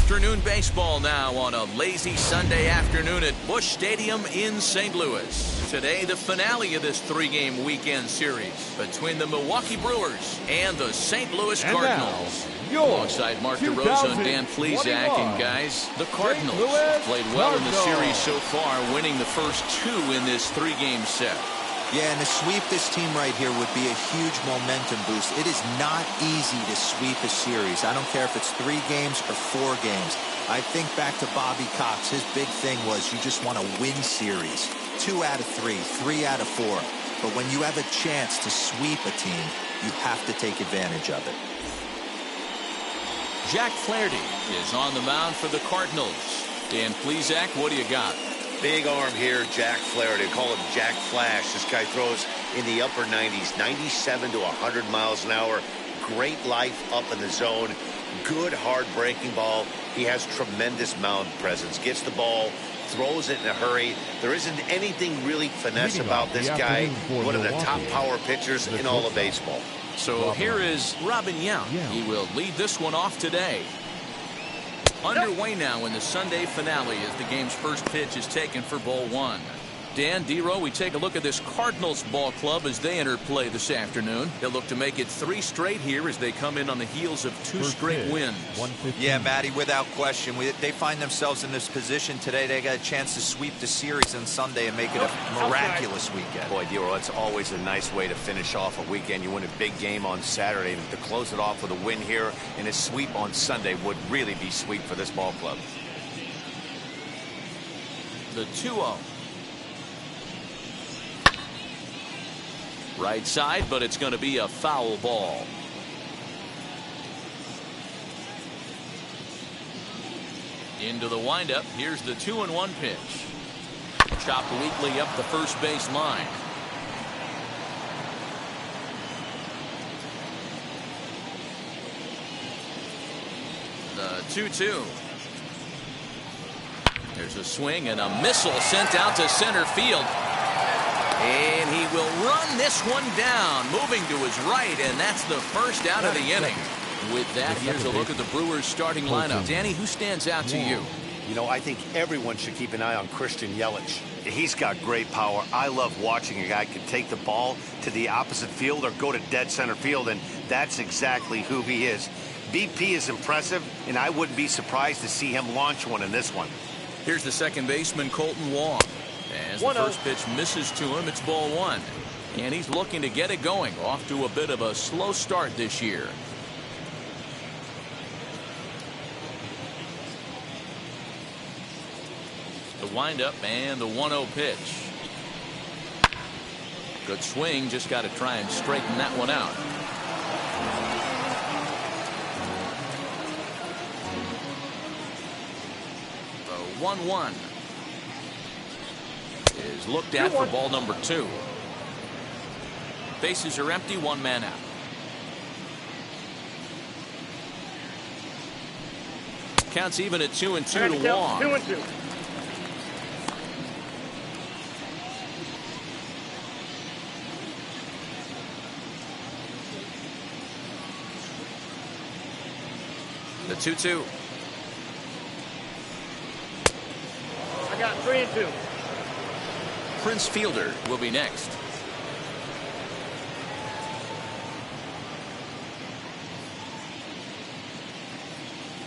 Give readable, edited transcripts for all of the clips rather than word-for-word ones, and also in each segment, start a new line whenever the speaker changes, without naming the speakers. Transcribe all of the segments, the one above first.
Afternoon baseball now on a lazy Sunday afternoon at Busch Stadium in St. Louis. Today, the finale of this three-game weekend series between the Milwaukee Brewers and the St. Louis Cardinals. Alongside Mark DeRosa and Dan Plesac, and guys, the Cardinals played well in the series so far, winning the first two in this three-game set.
Yeah, and to sweep this team right here would be a huge momentum boost. It is not easy to sweep a series. I don't care if it's 3 games or 4 games. I think back to Bobby Cox. His big thing was you just want to win series. 2 out of 3, 3 out of 4. But when you have a chance to sweep a team, you have to take advantage of it.
Jack Flaherty is on the mound for the Cardinals. Dan Plesac, what do you got?
Big arm here, Jack Flaherty. Call him Jack Flash. This guy throws in the upper 90s, 97 to 100 miles an hour. Great life up in the zone. Good hard breaking ball. He has tremendous mound presence. Gets the ball, throws it in a hurry. There isn't anything really finesse about this guy. One of the top power pitchers in all of baseball.
So here is Robin Yount. He will lead this one off today. Underway now in the Sunday finale as the game's first pitch is taken for ball 1. Dan, D-Row, we take a look at this Cardinals ball club as they enter play this afternoon. They'll look to make it 3 straight here as they come in on the heels of 2 straight wins.
Yeah, Matty, without question. They find themselves in this position today. They got a chance to sweep the series on Sunday and make it a miraculous weekend.
Boy, D-Row, it's always a nice way to finish off a weekend. You win a big game on Saturday, and to close it off with a win here and a sweep on Sunday would really be sweet for this ball club.
The 2-0. Right side, but it's going to be a foul ball. Into the windup. Here's the 2-1 pitch. Chopped weakly up the first base line. The 2-2. There's a swing and a missile sent out to center field. And he will run this one down, moving to his right, and that's the first out of the inning. With that, here's a look at the Brewers starting lineup. Danny, who stands out to you?
You know, I think everyone should keep an eye on Christian Yelich. He's got great power. I love watching a guy can take the ball to the opposite field or go to dead center field, and that's exactly who he is. BP is impressive, and I wouldn't be surprised to see him launch one in this one.
Here's the second baseman, Colton Wong. As the first pitch misses to him, it's ball 1. And he's looking to get it going. Off to a bit of a slow start this year. The windup and the 1-0 pitch. Good swing, just got to try and straighten that one out. The 1-1. Is looked at for ball number 2. Bases are empty, 1 man out. Counts even at 2-2 to Wong.
2-2.
The 2-2.
I got 3-2.
Prince Fielder will be next.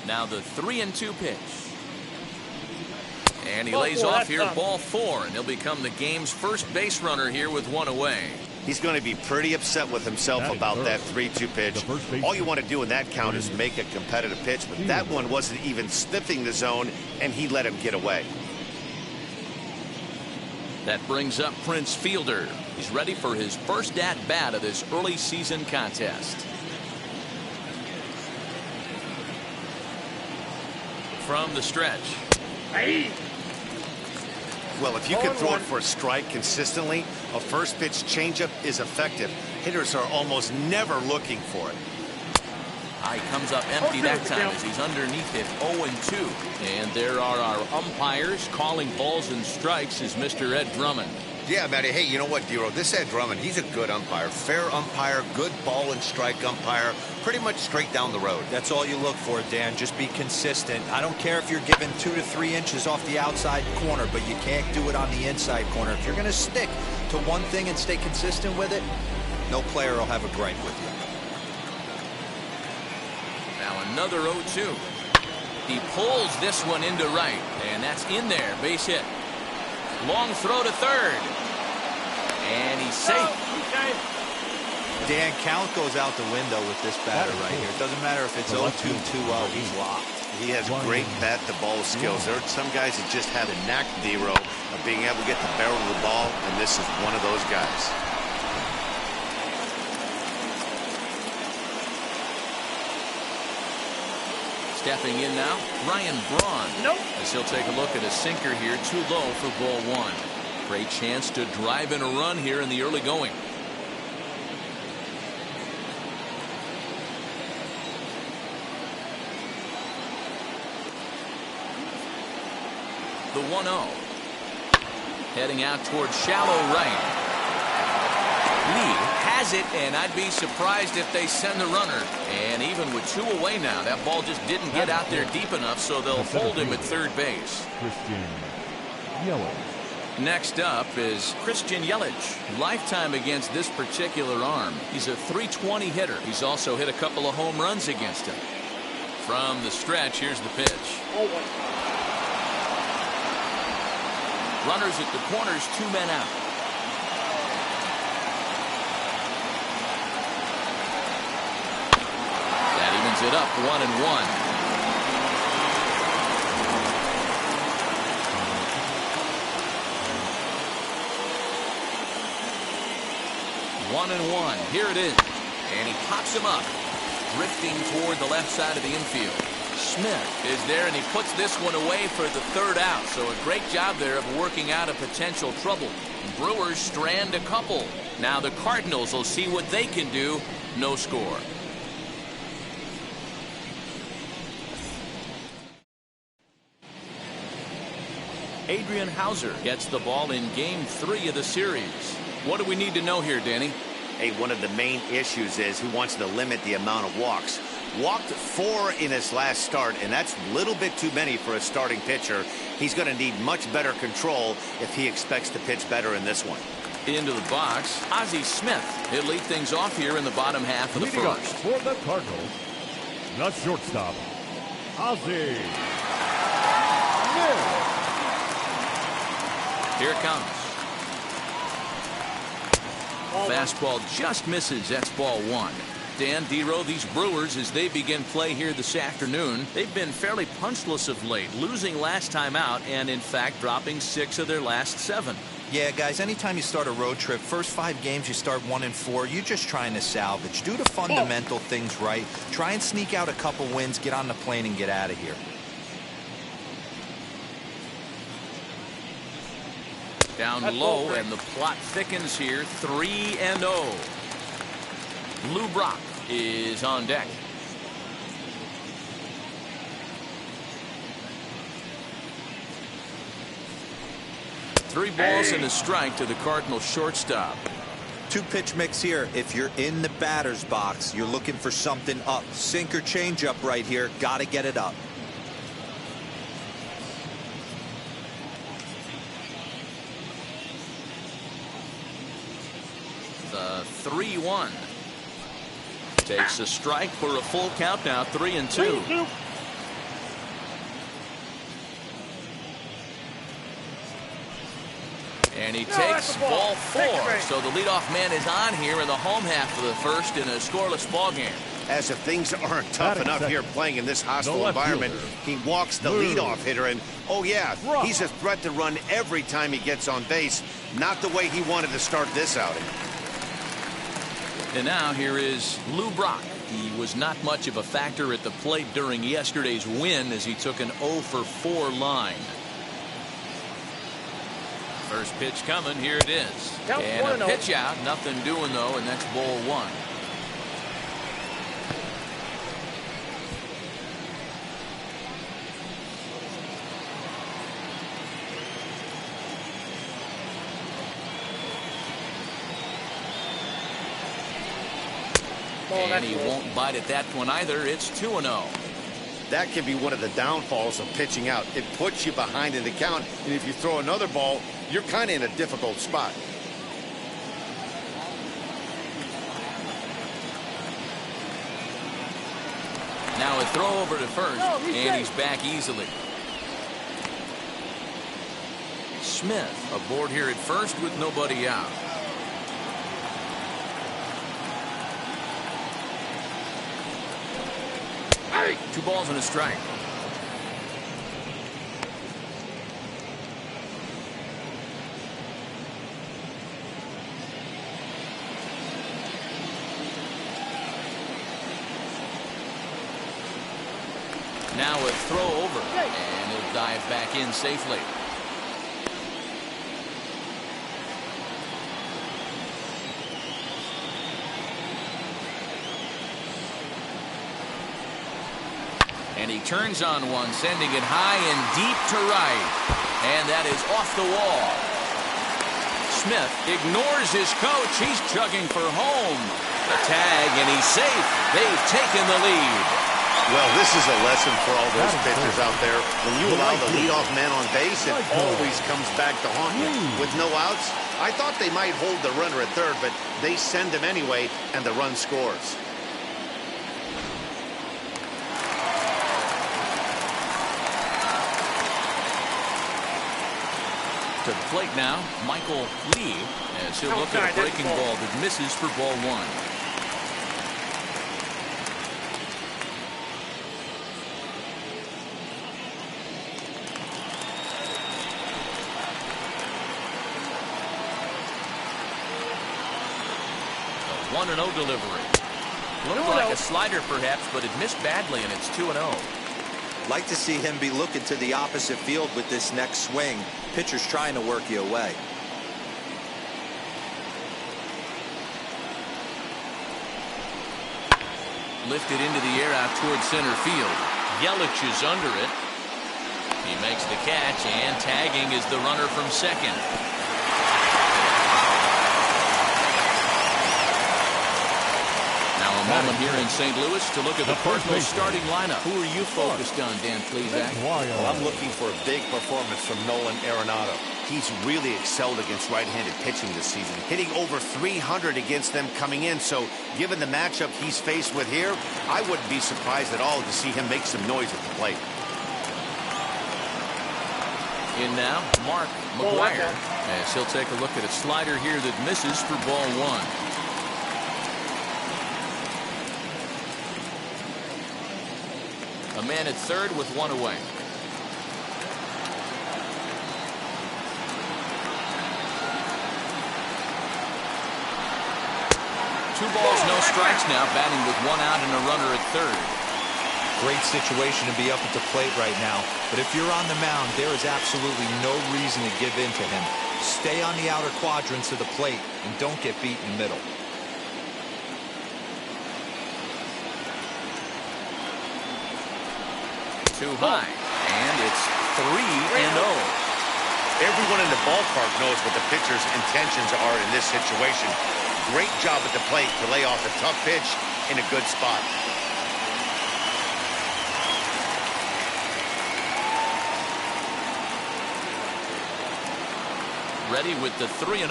Now the 3-2 pitch. And he lays off here, ball 4, and he'll become the game's first base runner here with 1 away.
He's going to be pretty upset with himself about that 3-2 pitch. All you want to do in that count is make a competitive pitch, but that one wasn't even sniffing the zone, and he let him get away.
That brings up Prince Fielder. He's ready for his first at-bat of this early season contest. From the stretch.
Well, if you can throw it for a strike consistently, a first pitch changeup is effective. Hitters are almost never looking for it.
He comes up empty that time as he's underneath it, 0-2. And there are our umpires calling balls and strikes is Mr. Ed Drummond.
Yeah, Matty. Hey, you know what, Dero? This Ed Drummond, he's a good umpire. Fair umpire, good ball and strike umpire. Pretty much straight down the road.
That's all you look for, Dan. Just be consistent. I don't care if you're given 2 to 3 inches off the outside corner, but you can't do it on the inside corner. If you're going to stick to one thing and stay consistent with it, no player will have a gripe with you.
Now another 0-2. He pulls this one into right, and that's in there. Base hit. Long throw to third. And he's safe.
Dan, count goes out the window with this batter right here. It doesn't matter if it's 0-2, 2-0. He's locked.
He has great bat-to-ball skills. There are some guys that just have a knack, Dero, of being able to get the barrel of the ball, and this is one of those guys.
Stepping in now, Ryan Braun.
Nope.
As he'll take a look at a sinker here, too low for ball one. Great chance to drive in a run here in the early going. The 1-0. Heading out towards shallow right. Lee has it, and I'd be surprised if they send the runner. And even with 2 away now, that ball just didn't get out there deep enough, so they'll hold him at third base. Next up is Christian Yelich. Lifetime against this particular arm. He's a .320 hitter. He's also hit a couple of home runs against him. From the stretch, here's the pitch. Runners at the corners, 2 men out. That evens it up, 1-1. 1-1. Here it is. And he pops him up. Drifting toward the left side of the infield. Smith is there, and he puts this one away for the third out. So a great job there of working out a potential trouble. Brewers strand a couple. Now the Cardinals will see what they can do. No score. Adrian Hauser gets the ball in game 3 of the series. What do we need to know here, Danny?
Hey, one of the main issues is he wants to limit the amount of walks. Walked 4 in his last start, and that's a little bit too many for a starting pitcher. He's going to need much better control if he expects to pitch better in this one.
Into the box, Ozzy Smith. He'll lead things off here in the bottom half of the first.
For the Cardinals, the shortstop, Ozzy Smith.
Here it comes. Fastball just misses. That's ball 1. Dan, Dero, these Brewers, as they begin play here this afternoon, they've been fairly punchless of late, losing last time out and, in fact, dropping 6 of their last 7.
Yeah, guys, anytime you start a road trip, first 5 games you start 1-4, you're just trying to salvage. Do the fundamental things right. Try and sneak out a couple wins, get on the plane, and get out of here.
Down low, and the plot thickens here. 3-0. Lou Brock is on deck. Three balls and a strike to the Cardinals shortstop.
2-pitch mix here. If you're in the batter's box, you're looking for something up. Sinker changeup right here. Got to get it up.
The 3-1. Takes a strike for a full count now. 3-2. And he takes ball 4. So the leadoff man is on here in the home half of the first in a scoreless ball game.
As if things aren't tough enough here playing in this hostile environment, he walks the leadoff hitter, and oh yeah, he's a threat to run every time he gets on base. Not the way he wanted to start this outing.
And now here is Lou Brock. He was not much of a factor at the plate during yesterday's win as he took an 0-for-4 line. First pitch coming. Here it is. And a pitch out. Nothing doing, though, and that's ball 1. And he won't bite at that one either. It's 2-0.
That can be one of the downfalls of pitching out. It puts you behind in the count, and if you throw another ball, you're kind of in a difficult spot.
Now a throw over to first, and he's back easily. Smith aboard here at first with nobody out. Hey. 2 balls and a strike. Now a throw over, and he'll dive back in safely. And he turns on one, sending it high and deep to right. And that is off the wall. Smith ignores his coach. He's chugging for home. The tag, and he's safe. They've taken the lead.
Well, this is a lesson for all those pitchers out there. When you allow the leadoff man on base, it always comes back to haunt you. With no outs, I thought they might hold the runner at third, but they send him anyway, and the run scores.
To the plate now, Michael Lee, as he'll look at a breaking ball that misses for ball 1. A 1-0 delivery. Looked like a slider perhaps, but it missed badly, and it's 2-0.
Like to see him be looking to the opposite field with this next swing. Pitcher's trying to work you away.
Lifted into the air out towards center field. Yelich is under it. He makes the catch, and tagging is the runner from second. Now a moment here in St. Louis to look at the Cardinals starting lineup. Who are you focused on, Dan Plesac?
Well, I'm looking for a big performance from Nolan Arenado. He's really excelled against right-handed pitching this season, hitting over 300 against them coming in. So given the matchup he's faced with here, I wouldn't be surprised at all to see him make some noise at the plate.
In now, Mark Mcguire, as he'll take a look at a slider here that misses for ball 1. A man at third with 1 away. Two balls, no strikes now, batting with 1 out and a runner at third.
Great situation to be up at the plate right now. But if you're on the mound, there is absolutely no reason to give in to him. Stay on the outer quadrants of the plate and don't get beat in the middle.
Too high, and it's 3-0.
Everyone in the ballpark knows what the pitcher's intentions are in this situation. Great job at the plate to lay off a tough pitch in a good spot.
Ready with the 3-0.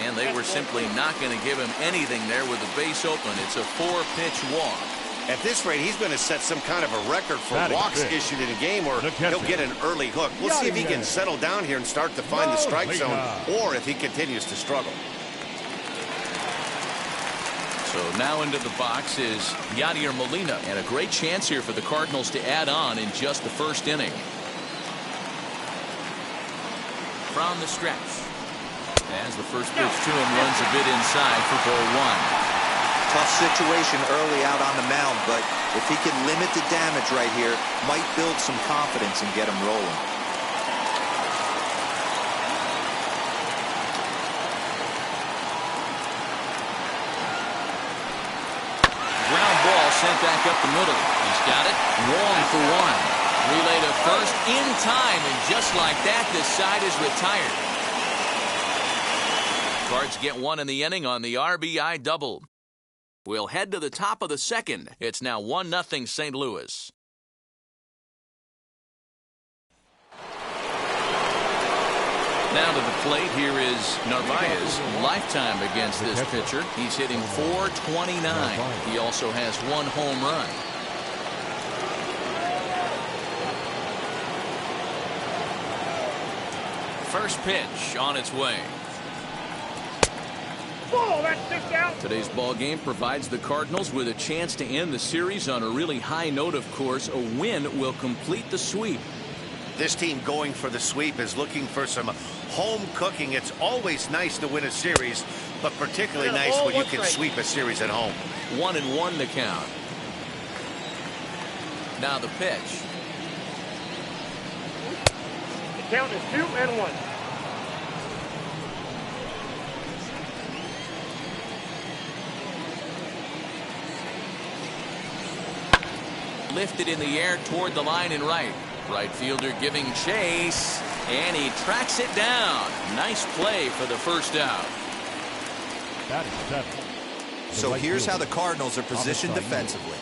And they were simply not going to give him anything there with the base open. It's a 4-pitch walk.
At this rate, he's going to set some kind of a record for walks issued in a game, or he'll get an early hook. We'll see if he can settle down here and start to find the strike zone, or if he continues to struggle.
So now into the box is Yadier Molina, and a great chance here for the Cardinals to add on in just the first inning. From the stretch, as the first pitch to him runs a bit inside for ball 1.
Tough situation early out on the mound, but if he can limit the damage right here, might build some confidence and get him rolling.
Ground ball sent back up the middle. He's got it. Wrong for 1. Relay to first in time, and just like that, this side is retired. Cards get 1 in the inning on the RBI double. We'll head to the top of the second. It's now 1-0 St. Louis. Now to the plate, here is Narvaez. Lifetime against this pitcher. He's hitting .429. He also has 1 home run. First pitch on its way.
Ball, that's 6 out.
Today's ball game provides the Cardinals with a chance to end the series on a really high note, of course. A win will complete the sweep.
This team going for the sweep is looking for some home cooking. It's always nice to win a series, but particularly nice when you can sweep a series at home.
1-1 the count. Now the pitch.
The count is 2-1.
Lifted in the air toward the line and right. Right fielder giving chase, and he tracks it down. Nice play for the first out.
That is 7.
So here's how the Cardinals are positioned defensively.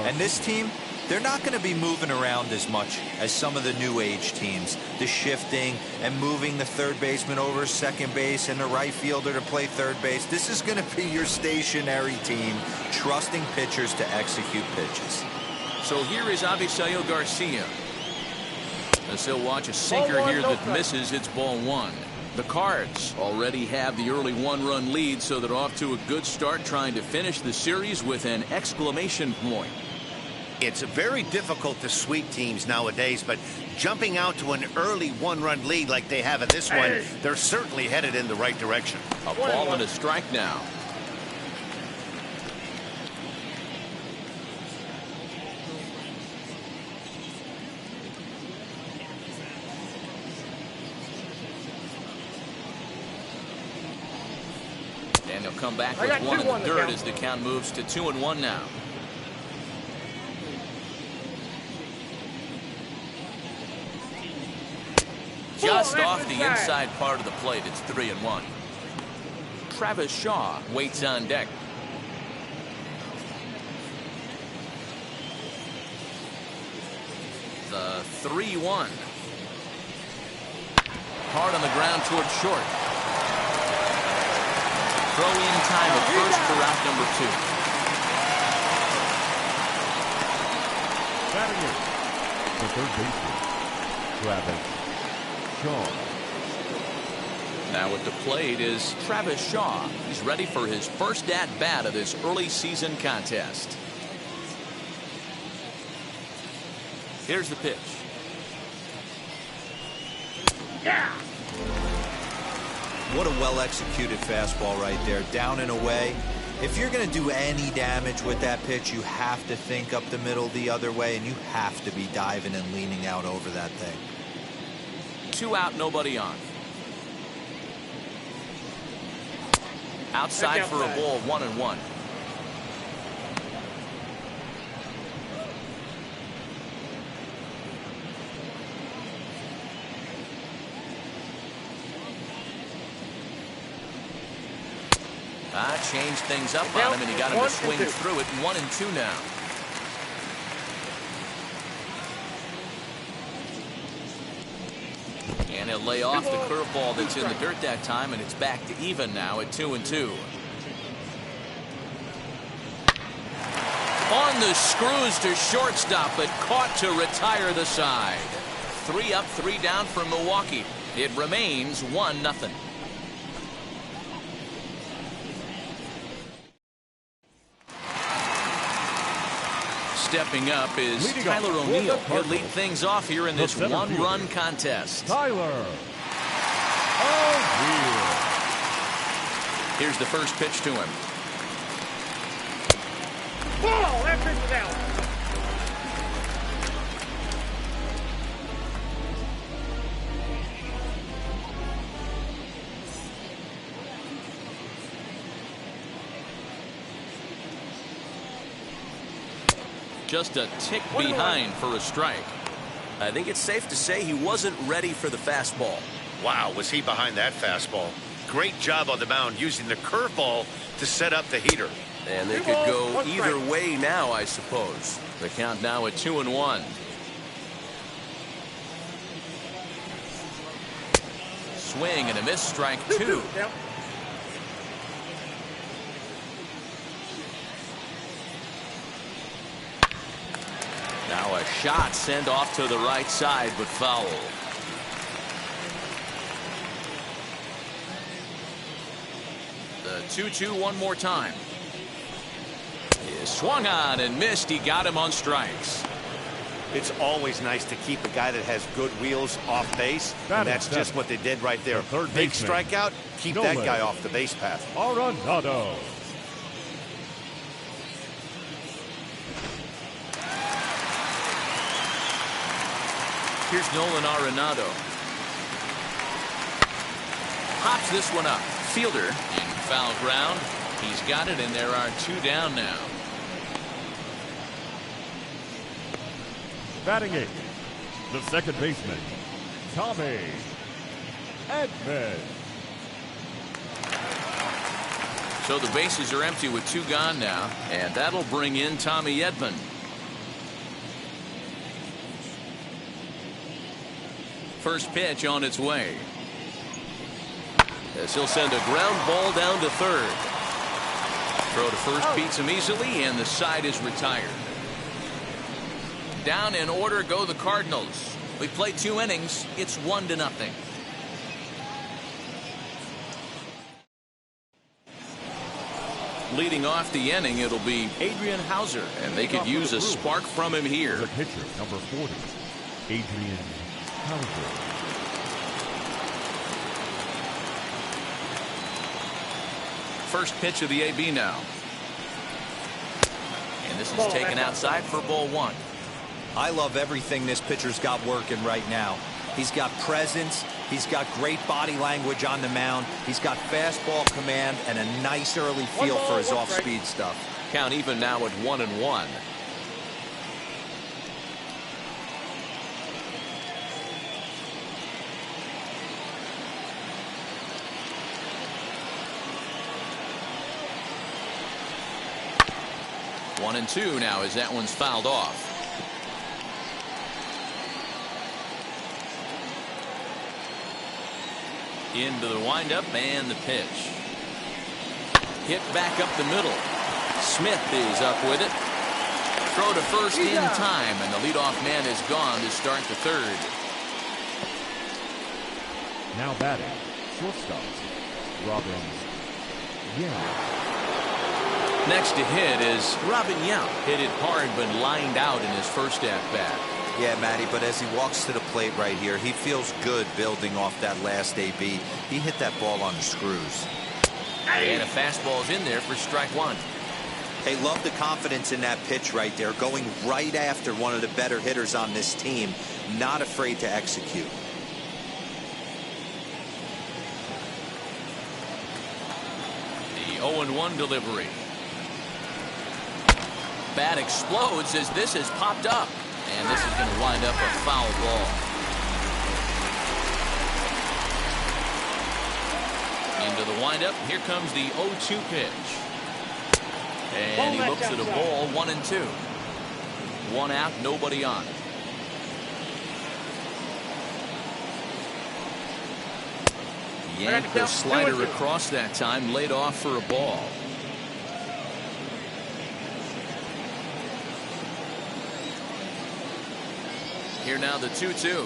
And this team, they're not going to be moving around as much as some of the new age teams. The shifting and moving the third baseman over second base and the right fielder to play third base. This is going to be your stationary team, trusting pitchers to execute pitches.
So here is Avisail Garcia. As he'll watch a sinker here that misses, it's ball 1. The Cards already have the early 1-run lead, so they're off to a good start trying to finish the series with an exclamation point.
It's very difficult to sweep teams nowadays, but jumping out to an early 1-run lead like they have in this one, they're certainly headed in the right direction.
A ball and a strike now. And he'll come back with 1 in the dirt as the count moves to 2-1 now. Just off the inside part of the plate, it's 3-1. Travis Shaw waits on deck. The 3-1. Hard on the ground towards short. Throw in time at first for out number 2.
Batting in, the third baseman, Travis Shaw.
Now at the plate is Travis Shaw. He's ready for his first at-bat of this early season contest. Here's the pitch.
Yeah.
What a well-executed fastball right there, down and away. If you're going to do any damage with that pitch, you have to think up the middle the other way, and you have to be diving and leaning out over that thing.
2 out, nobody on. Outside for a ball, 1-1. Changed things up on him, and he got him to swing through it. 1-2 now. And he'll lay off the curveball that's in the dirt that time, and it's back to even now at 2-2. On the screws to shortstop, but caught to retire the side. 3 up, 3 down for Milwaukee. It remains 1-0. Stepping up is Tyler O'Neill. He'll lead things off here in this 1-run contest.
Tyler O'Neill.
Here's the first pitch to him.
Ball, that pitch is out.
Just a tick behind for a strike. I think it's safe to say he wasn't ready for the fastball.
Wow, was he behind that fastball?
Great job on the mound using the curveball to set up the heater.
And they could go either way now, I suppose. The count now at 2-1. Swing and a miss, strike 2. Now a shot sent off to the right side, but foul. The 2-2 one more time. He swung on and missed. He got him on strikes.
It's always nice to keep a guy that has good wheels off base, and that's just what they did right there. Big strikeout, keep that guy off the base path.
Arenado.
Here's Nolan Arenado. Pops this one up. Fielder in foul ground. He's got it, and there are 2 down now.
Batting 8, the second baseman, Tommy Edmond.
So the bases are empty with 2 gone now, and that'll bring in Tommy Edmond. First pitch on its way. As he'll send a ground ball down to third. Throw to first beats him easily, and the side is retired. Down in order go the Cardinals. We played 2 innings. It's 1-0. Leading off the inning, it'll be Adrian Hauser, and they could use a spark from him here.
The pitcher, number 40, Adrian Hauser.
First pitch of the AB now. And this is taken outside for ball 1.
I love everything this pitcher's got working right now. He's got presence. He's got great body language on the mound. He's got fastball command and a nice early feel for his off-speed stuff.
Count even now at 1-1. One and 2 now as that one's fouled off. Into the windup and the pitch. Hit back up the middle. Smith is up with it. Throw to first in time, and the leadoff man is gone to start the third.
Now batting, shortstop, Robin Yelich.
Next to hit is Robin Yount. Hit it hard but lined out in his first at-bat.
Yeah, Matty, but as he walks to the plate right here, he feels good building off that last AB. He hit that ball on the screws.
And a fastball's in there for strike 1.
Hey, love the confidence in that pitch right there, going right after one of the better hitters on this team, not afraid to execute.
The 0-1 delivery. Bat explodes as this has popped up. And this is going to wind up a foul ball. Into the windup. Here comes the 0-2 pitch. And he looks at a ball. 1-2. 1 out, nobody on. Yanked the slider across that time, laid off for a ball. Here now the 2-2.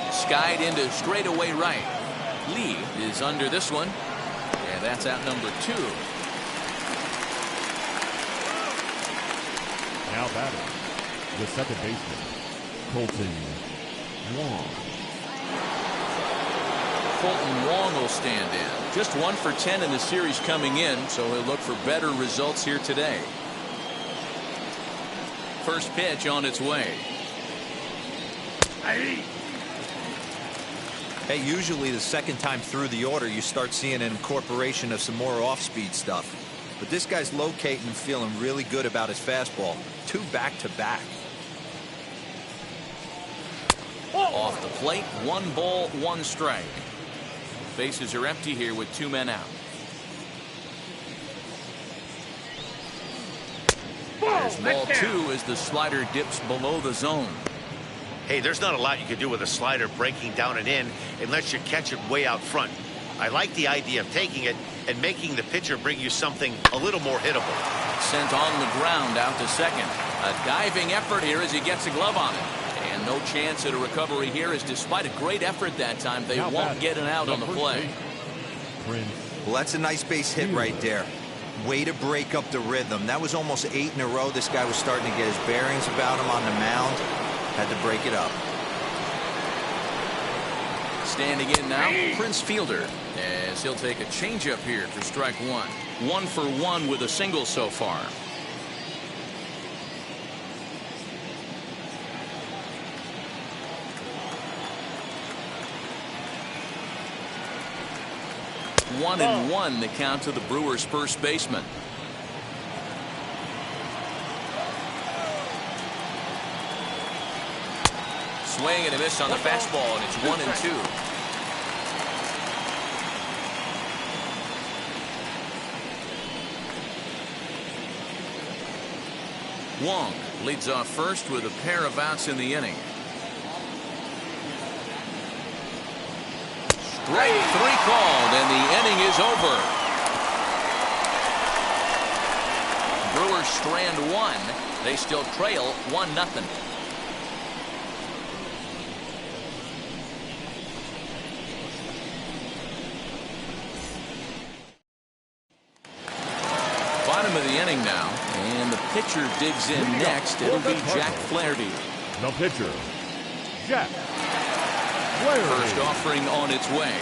Skied into straightaway right. Lee is under this one. And that's out number 2.
Now batting, the second baseman, Colton Wong.
Colton Wong will stand in. Just 1 for 10 in the series coming in, so he'll look for better results here today. First pitch on its way.
Hey, usually the second time through the order you start seeing an incorporation of some more off-speed stuff. But this guy's locating and feeling really good about his fastball. 2 back-to-back.
Off the plate, 1 ball, 1 strike. Bases are empty here with 2 men out. There's ball 2 as the slider dips below the zone.
Hey, there's not a lot you can do with a slider breaking down and in unless you catch it way out front. I like the idea of taking it and making the pitcher bring you something a little more hittable.
Sent on the ground out to second. A diving effort here as he gets a glove on it. And no chance at a recovery here, as despite a great effort that time, they won't get an out on the play.
Well, that's a nice base hit right there. Way to break up the rhythm. That was almost 8 in a row. This guy was starting to get his bearings about him on the mound. Had to break it up.
Standing in now, Prince Fielder, as he'll take a changeup here for strike 1. 1 for 1 with a single so far. One and 1 the count to the Brewers' first baseman. Swing and a miss on the fastball, and it's 1 and 2. Wong leads off first with a pair of outs in the inning. Strike 3 called, and the inning is over. Brewers strand 1. They still trail 1-0. Bottom of the inning now, and the pitcher digs in next. It'll be Jack Flaherty.
The pitcher, Jack Flaherty.
First offering on its way.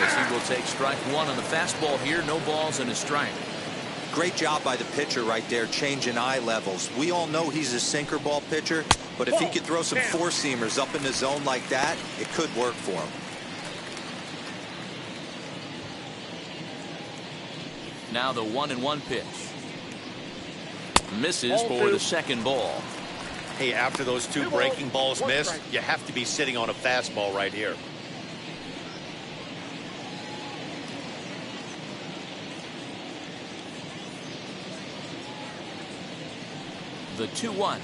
As he will take strike 1 on the fastball here. No balls and a strike.
Great job by the pitcher right there, changing eye levels. We all know he's a sinker ball pitcher, but if he could throw some four-seamers up in the zone like that, it could work for him.
Now the 1-1 pitch. Misses for the second ball.
Hey, after those 2 breaking balls missed, you have to be sitting on a fastball right here.
The 2-1.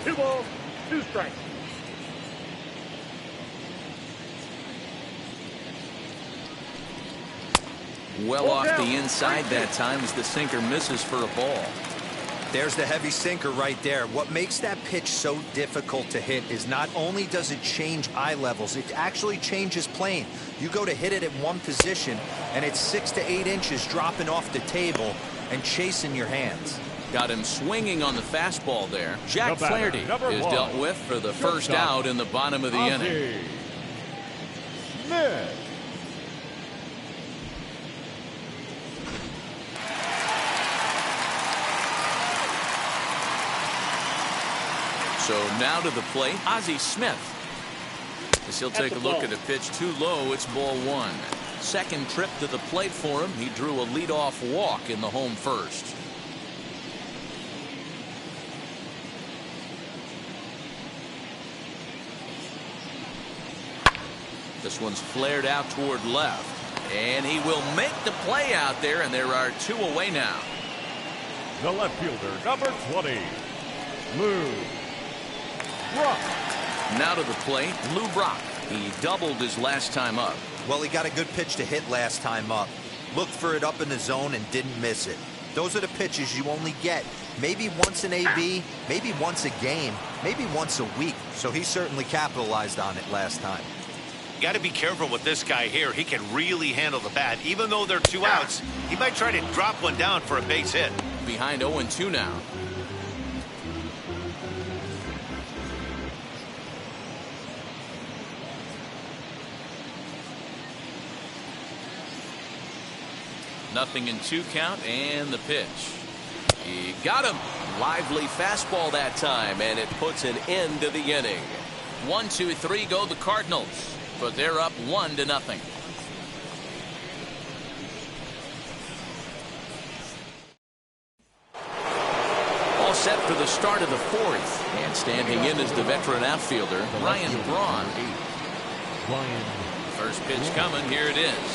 2 balls, 2 strikes.
Well off the inside that time as the sinker misses for a ball.
There's the heavy sinker right there. What makes that pitch so difficult to hit is not only does it change eye levels, it actually changes plane. You go to hit it at one position, and it's 6 to 8 inches dropping off the table and chasing your hands.
Got him swinging on the fastball there. Jack Flaherty is dealt with for the first out in the bottom of the inning.
Smith.
So now to the plate, Ozzy Smith. As he'll take a look at a pitch too low, it's ball 1. Second trip to the plate for him. He drew a leadoff walk in the home first. This one's flared out toward left. And he will make the play out there, and there are 2 away now.
The left fielder, number 20, Lou Brock.
Now to the plate, Lou Brock. He doubled his last time up.
Well, he got a good pitch to hit last time up. Looked for it up in the zone and didn't miss it. Those are the pitches you only get maybe once an AB, maybe once a game, maybe once a week. So he certainly capitalized on it last time.
You got to be careful with this guy here. He can really handle the bat. Even though they're 2 outs, he might try to drop one down for a base hit.
Behind 0-2 now. Nothing in 2 count, and the pitch. He got him. Lively fastball that time, and it puts an end to the inning. 1, 2, 3 go the Cardinals, but they're up 1-0. set for the start of the fourth. And standing in is the veteran outfielder, Braun. First pitch coming. Here it is.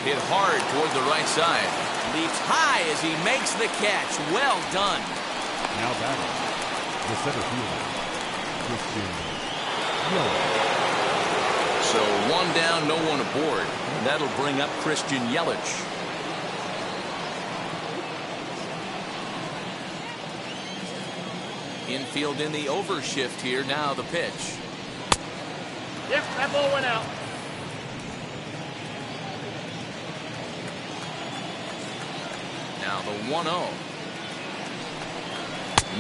Hit hard toward the right side. Leaps high as he makes the catch. Well done.
Now batting, the center fielder, Christian Yelich.
So one down, no one aboard. That'll bring up Christian Yelich. Infield in the overshift here. Now the pitch.
Yep, that ball went out.
Now the 1-0.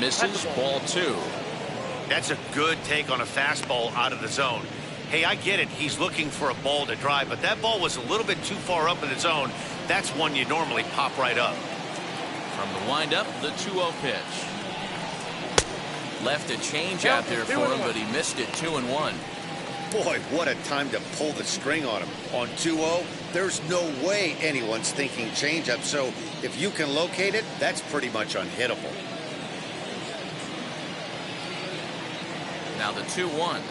Misses, ball 2.
That's a good take on a fastball out of the zone. Hey, I get it. He's looking for a ball to drive, but that ball was a little bit too far up in the zone. That's one you normally pop right up.
From the windup, the 2-0 pitch. Left a change out there for him, but he missed it. 2-1.
Boy, what a time to pull the string on him. On 2-0, there's no way anyone's thinking changeup, so if you can locate it, that's pretty much unhittable.
Now the 2-1.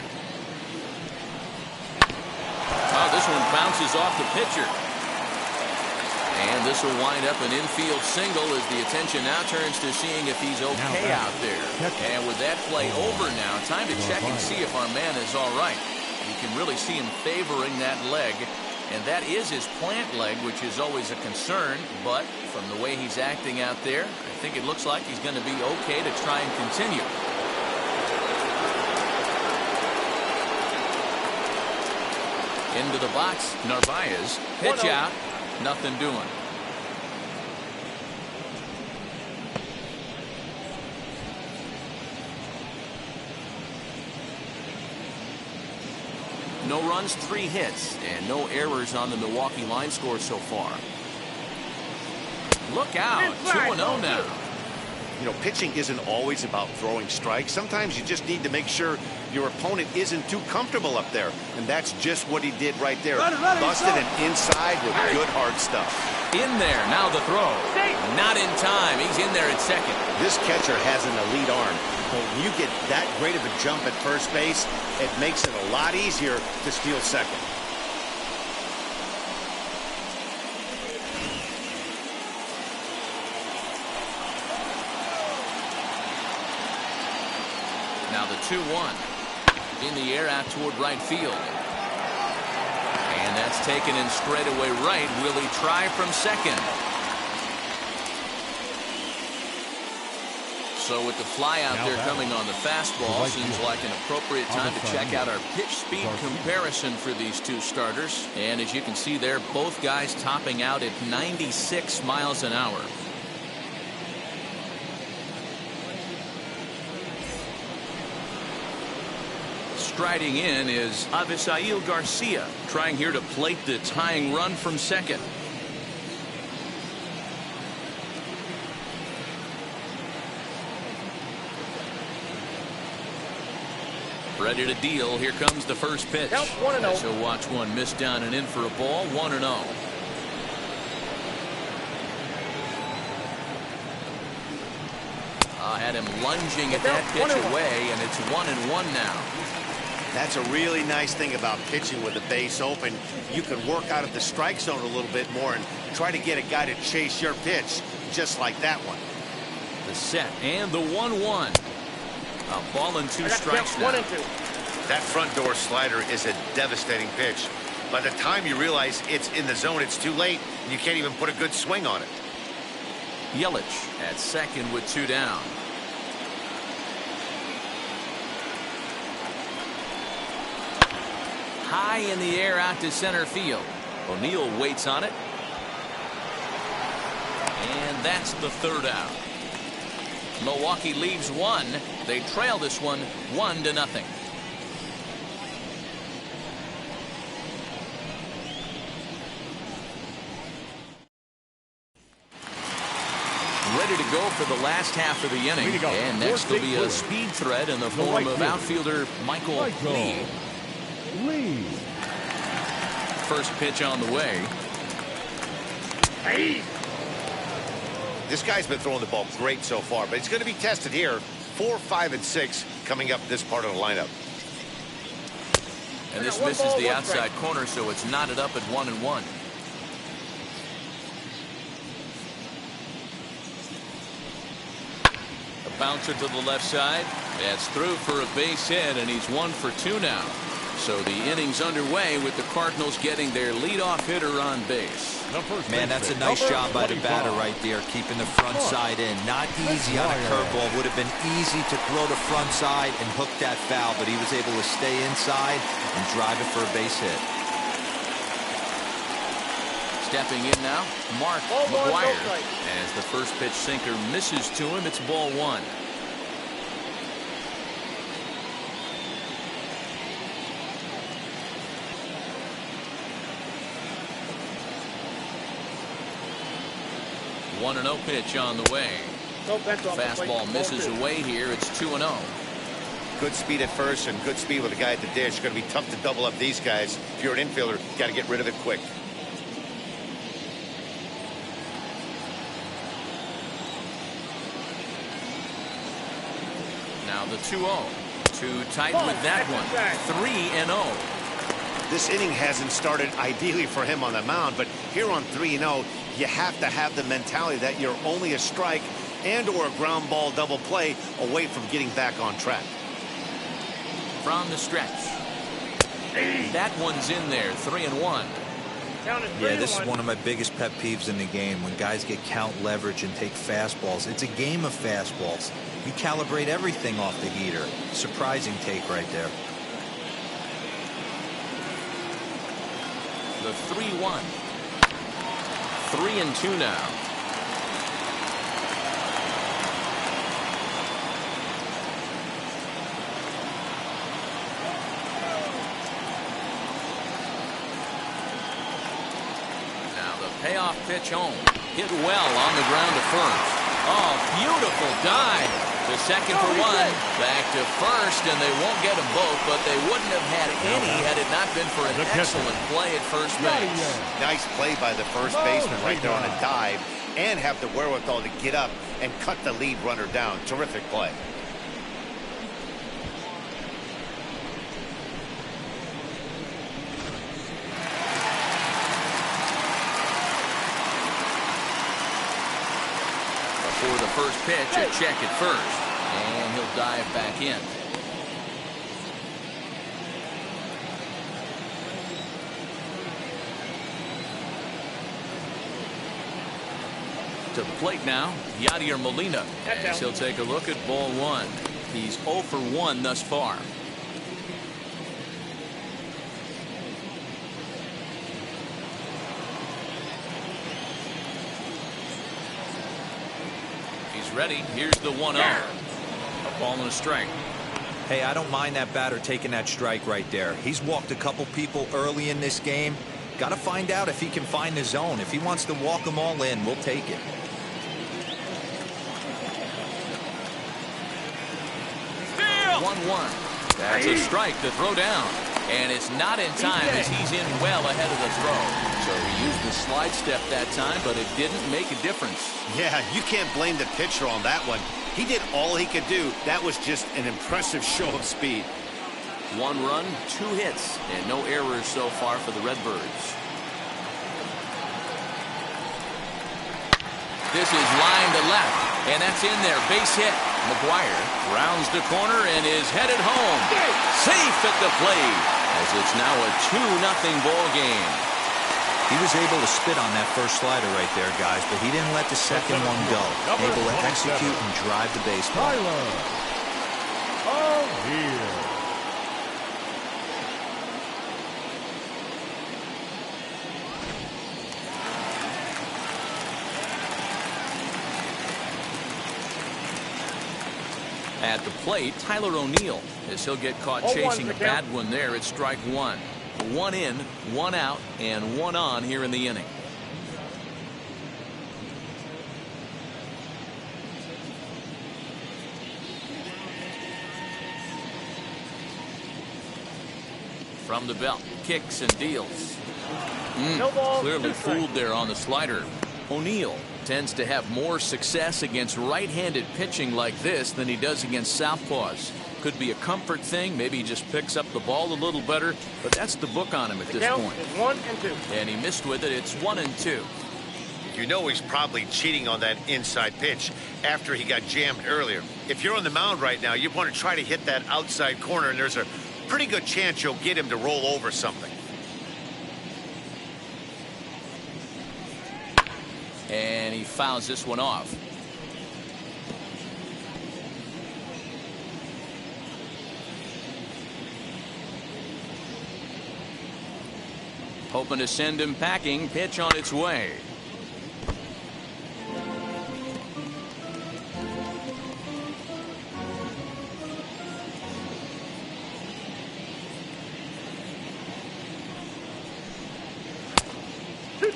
Oh, this one bounces off the pitcher. And this will wind up an infield single as the attention now turns to seeing if he's okay out there. And with that play over now, time to check and see if our man is all right. You can really see him favoring that leg. And that is his plant leg, which is always a concern. But from the way he's acting out there, I think it looks like he's going to be okay to try and continue. Into the box, Narvaez. Pitch out. Nothing doing. No runs, 3 hits, and no errors on the Milwaukee line score so far. Look out. 2-0 now.
You know, pitching isn't always about throwing strikes. Sometimes you just need to make sure your opponent isn't too comfortable up there. And that's just what he did right there. Busted and inside with good hard stuff.
In there. Now the throw. Not in time. He's in there at second.
This catcher has an elite arm. But when you get that great of a jump at first base, it makes it a lot easier to steal second.
Now the 2-1. In the air out toward right field. And that's taken in straightaway right. Will he try from second? So with the fly out there coming on the fastball, seems like an appropriate time to check out our pitch speed comparison for these two starters. And as you can see there, both guys topping out at 96 miles an hour. Striding in is Avisail Garcia, trying here to plate the tying run from second. Ready to deal. Here comes the first pitch. So watch one miss down and in for a ball. 1-0. Had him lunging at that pitch away, and it's 1-1 now.
That's a really nice thing about pitching with the base open. You can work out of the strike zone a little bit more and try to get a guy to chase your pitch, just like that one.
The set and the 1-1. A ball and 2 strikes now.
That front door slider is a devastating pitch. By the time you realize it's in the zone, it's too late, and you can't even put a good swing on it.
Yelich at second with 2 down. High in the air out to center field. O'Neill waits on it. And that's the 3rd out. Milwaukee leaves 1. They trail this one 1-0. Ready to go for the last half of the inning. And next will be a speed threat in the form of outfielder Michael Lee. First pitch on the way.
This guy's been throwing the ball great so far, but he's going to be tested here. 4, 5, and 6 coming up this part of the lineup.
And this misses the outside corner, so it's knotted up at 1-1. A bouncer to the left side. That's through for a base hit, and he's 1 for 2 now. So the inning's underway with the Cardinals getting their leadoff hitter on base.
Man, that's a nice job by the batter right there, keeping the front side in. Not easy on a curveball. Would have been easy to throw the front side and hook that foul, but he was able to stay inside and drive it for a base hit.
Stepping in now, Mark Mcguire. As the first pitch sinker misses to him, it's ball 1. One 1-0 pitch on the way. Fastball misses away here. It's 2-0.
Good speed at first and good speed with the guy at the dish. It's going to be tough to double up these guys. If you're an infielder, you got to get rid of it quick.
Now the 2-0. Too tight with that one. 3-0.
This inning hasn't started ideally for him on the mound, but here on 3-0, you have to have the mentality that you're only a strike and or a ground ball double play away from getting back on track.
From the stretch. That one's in there. 3-1.
Yeah, this is one of my biggest pet peeves in the game, when guys get count leverage and take fastballs. It's a game of fastballs. You calibrate everything off the heater. Surprising take right there.
The 3-1. 3-2 now. Now the payoff pitch home. Hit well on the ground to first. Oh, beautiful dive. The second for 1. Back to first, and they won't get them both, but they wouldn't have had any had it not been for an excellent play at first base.
Nice play by the first baseman right there on a dive, and have the wherewithal to get up and cut the lead runner down. Terrific play.
For the first pitch, a check at first, and he'll dive back in. To the plate now, Yadier Molina, as he'll take a look at ball 1. He's 0 for 1 thus far. Ready. Here's the 1-0. A ball and a strike.
Hey, I don't mind that batter taking that strike right there. He's walked a couple people early in this game. Got to find out if he can find the zone. If he wants to walk them all in, we'll take it.
Steal! 1-1. That's a strike to throw down. And it's not in time as he's in well ahead of the throw. So he used the slide step that time, but it didn't make a difference.
Yeah, you can't blame the pitcher on that one. He did all he could do. That was just an impressive show of speed.
1 run, 2 hits, and no errors so far for the Redbirds. This is line to left, and that's in there. Base hit. Mcguire rounds the corner and is headed home. Safe at the plate, as it's now a 2-0 ball game.
He was able to spit on that first slider right there, guys, but he didn't let the second one go. Able to execute and drive the baseball.
Oh, here.
At the plate, Tyler O'Neill, as he'll get caught chasing a bad one there at strike 1. 1 in, 1 out, and 1 on here in the inning. From the belt, kicks and deals. Clearly fooled there on the slider. O'Neill tends to have more success against right-handed pitching like this than he does against southpaws. Could be a comfort thing. Maybe he just picks up the ball a little better, but that's the book on him at this point.
Count is 1 and 2.
And he missed with it. It's 1 and 2.
You know he's probably cheating on that inside pitch after he got jammed earlier. If you're on the mound right now, you want to try to hit that outside corner, and there's a pretty good chance you'll get him to roll over something.
And he fouls this one off. Hoping to send him packing. Pitch on its way.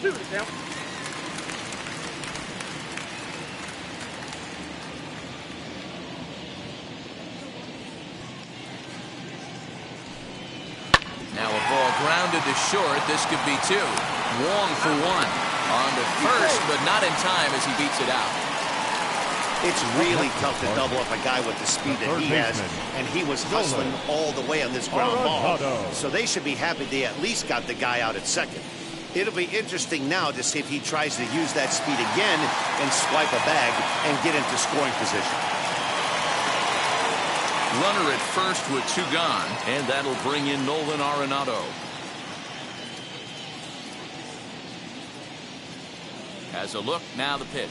Two to count.
Now a ball grounded to short. This could be 2. Wong for 1. On to first, but not in time as he beats it out.
It's really tough to double up a guy with the speed that he has, and he was hustling all the way on this ground ball. So they should be happy they at least got the guy out at second. It'll be interesting now to see if he tries to use that speed again and swipe a bag and get into scoring position.
Runner at first with 2 gone, and that'll bring in Nolan Arenado. Has a look, now the pitch.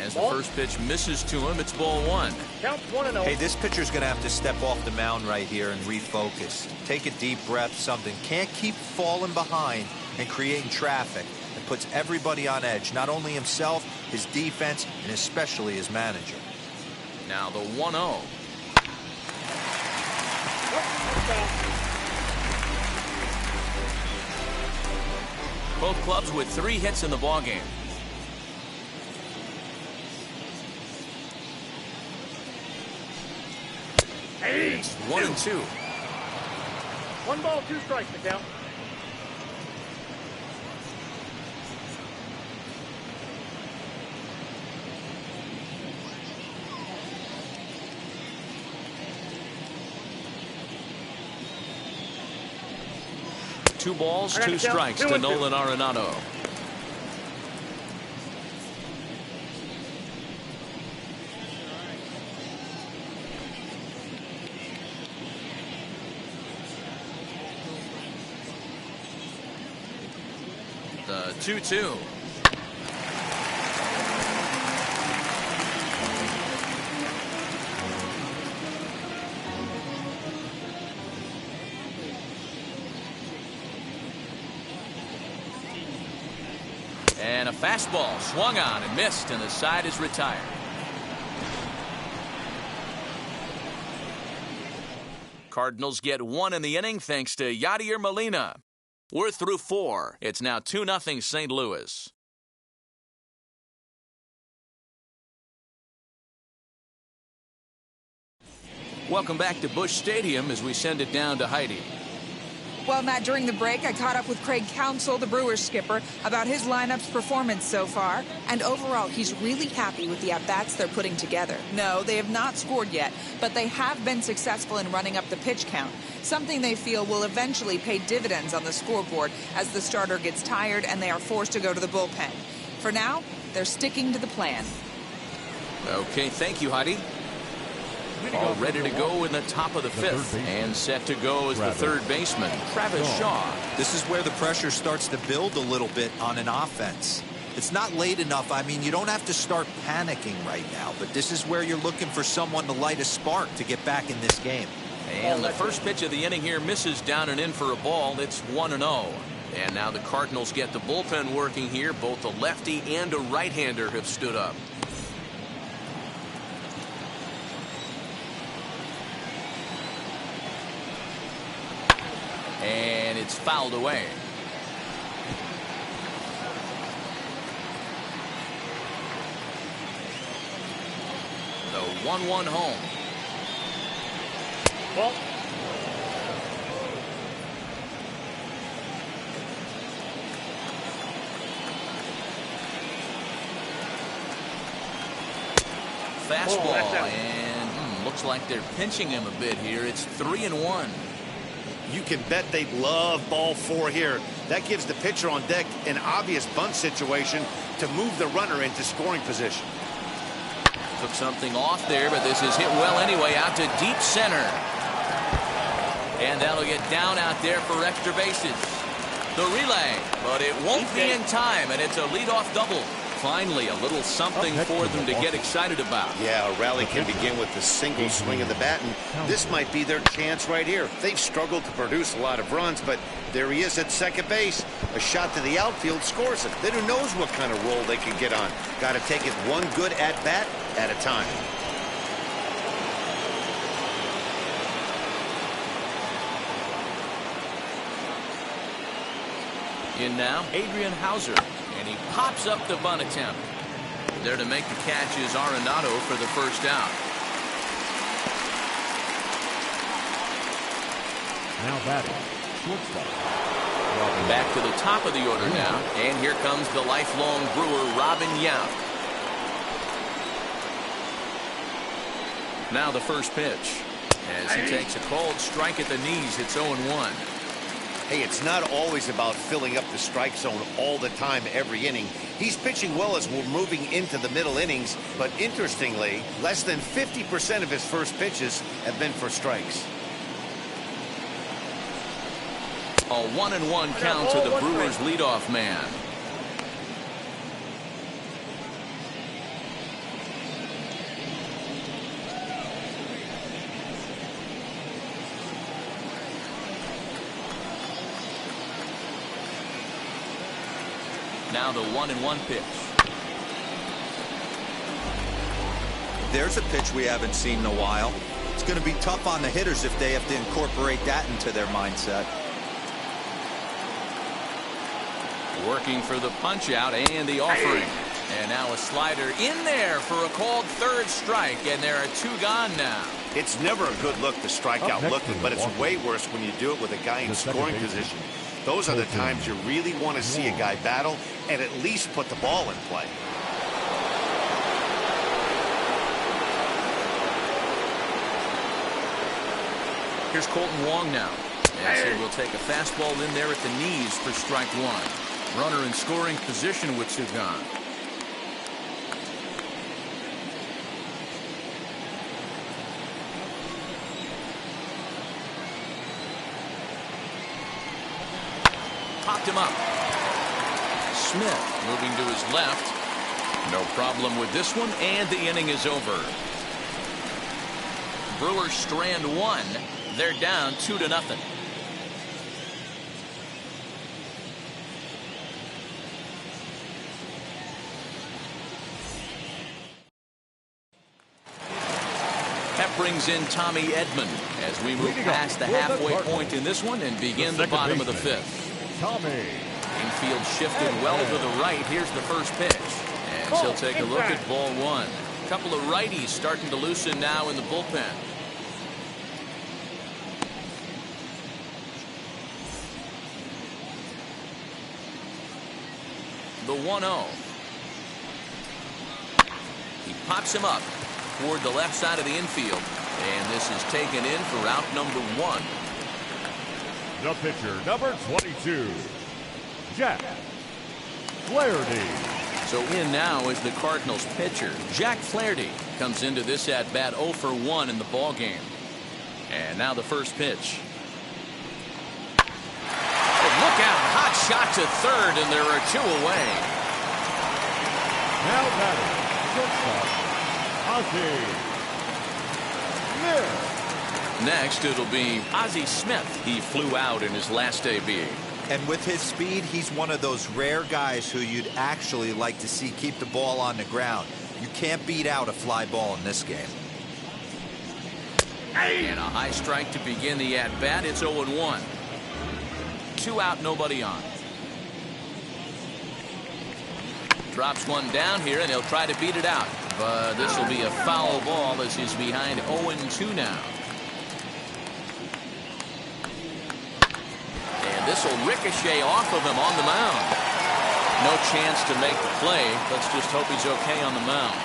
As the first pitch misses to him, it's ball 1.
Count 1 and 0.
Hey, this pitcher's going to have to step off the mound right here and refocus. Take a deep breath, something. Can't keep falling behind and creating traffic. It puts everybody on edge, not only himself, his defense, and especially his manager.
Now the 1-0. Both clubs with 3 hits in the ballgame. It's 1 and 2.
1 ball, 2 strikes to count.
Two balls, 2 strikes to Nolan Arenado. The 2-2. And a fastball swung on and missed, and the side is retired. Cardinals get 1 in the inning thanks to Yadier Molina. We're through 4. It's now 2-0 St. Louis. Welcome back to Busch Stadium as we send it down to Heidi.
Well, Matt, during the break, I caught up with Craig Counsell, the Brewers skipper, about his lineup's performance so far. And overall, he's really happy with the at-bats they're putting together. No, they have not scored yet, but they have been successful in running up the pitch count, something they feel will eventually pay dividends on the scoreboard as the starter gets tired and they are forced to go to the bullpen. For now, they're sticking to the plan.
Okay, thank you, Heidi. All ready to go in the top of the 5th, and set to go as the third baseman, Travis Shaw.
This is where the pressure starts to build a little bit on an offense. It's not late enough. I mean, you don't have to start panicking right now, but this is where you're looking for someone to light a spark to get back in this game.
And the first pitch of the inning here misses down and in for a ball. It's 1-0. And now the Cardinals get the bullpen working here. Both a lefty and a right-hander have stood up. And it's fouled away. The 1-1 home.
Well,
fastball, and looks like they're pinching him a bit here. It's 3-1.
You can bet they love ball 4 here. That gives the pitcher on deck an obvious bunt situation to move the runner into scoring position.
Took something off there, but this is hit well anyway, out to deep center. And that'll get down out there for extra bases. The relay, but it won't be in time, and it's a leadoff double. Finally, a little something for them to get excited about.
Yeah, a rally can begin with the single swing of the bat, and this might be their chance right here. They've struggled to produce a lot of runs, but there he is at second base. A shot to the outfield scores it. Then who knows what kind of roll they can get on. Got to take it one good at-bat at a time.
In now, Adrian Hauser, and he pops up the bunt attempt. There to make the catch is Arenado for the first out.
Now batting, shortstop.
Back to the top of the order now, and here comes the lifelong Brewer, Robin Yount. Now the first pitch, as he takes a cold strike at the knees. It's 0-1.
Hey, it's not always about filling up the strike zone all the time every inning. He's pitching well as we're moving into the middle innings, but interestingly, less than 50% of his first pitches have been for strikes.
A 1-1 count to the Brewers leadoff man. Now the 1-1 pitch.
There's a pitch we haven't seen in a while. It's going to be tough on the hitters if they have to incorporate that into their mindset.
Working for the punch out and the offering. And now a slider in there for a called third strike, and there are 2 gone now.
It's never a good look to strike out looking, but it's way worse when you do it with a guy in scoring position. Those are the times you really want to see a guy battle and at least put the ball in play.
Here's Colton Wong now, as he will take a fastball in there at the knees for strike 1. Runner in scoring position with 2 gone. Popped him up. Smith moving to his left. No problem with this one, and the inning is over. Brewers strand 1. They're down 2-0. That brings in Tommy Edmond as we move past the halfway point in this one and begin the bottom of the 5th.
Tommy.
Infield shifted well to the right. Here's the first pitch. And she'll take a look at ball 1. A couple of righties starting to loosen now in the bullpen. The 1-0. He pops him up toward the left side of the infield. And this is taken in for out number 1.
The pitcher, number 22, Jack Flaherty.
So in now is the Cardinals pitcher. Jack Flaherty comes into this at bat 0 for 1 in the ball game. And now the first pitch. Oh, look out! Hot shot to third, and there are 2 away.
Now batting, shortstop, Ozzy Smith.
Next, it'll be Ozzy Smith. He flew out in his last debut.
And with his speed, he's one of those rare guys who you'd actually like to see keep the ball on the ground. You can't beat out a fly ball in this game.
And a high strike to begin the at-bat. It's 0-1. 2 out, nobody on. Drops one down here, and he'll try to beat it out. But this will be a foul ball as he's behind 0-2 now. This will ricochet off of him on the mound. No chance to make the play. Let's just hope he's okay on the mound.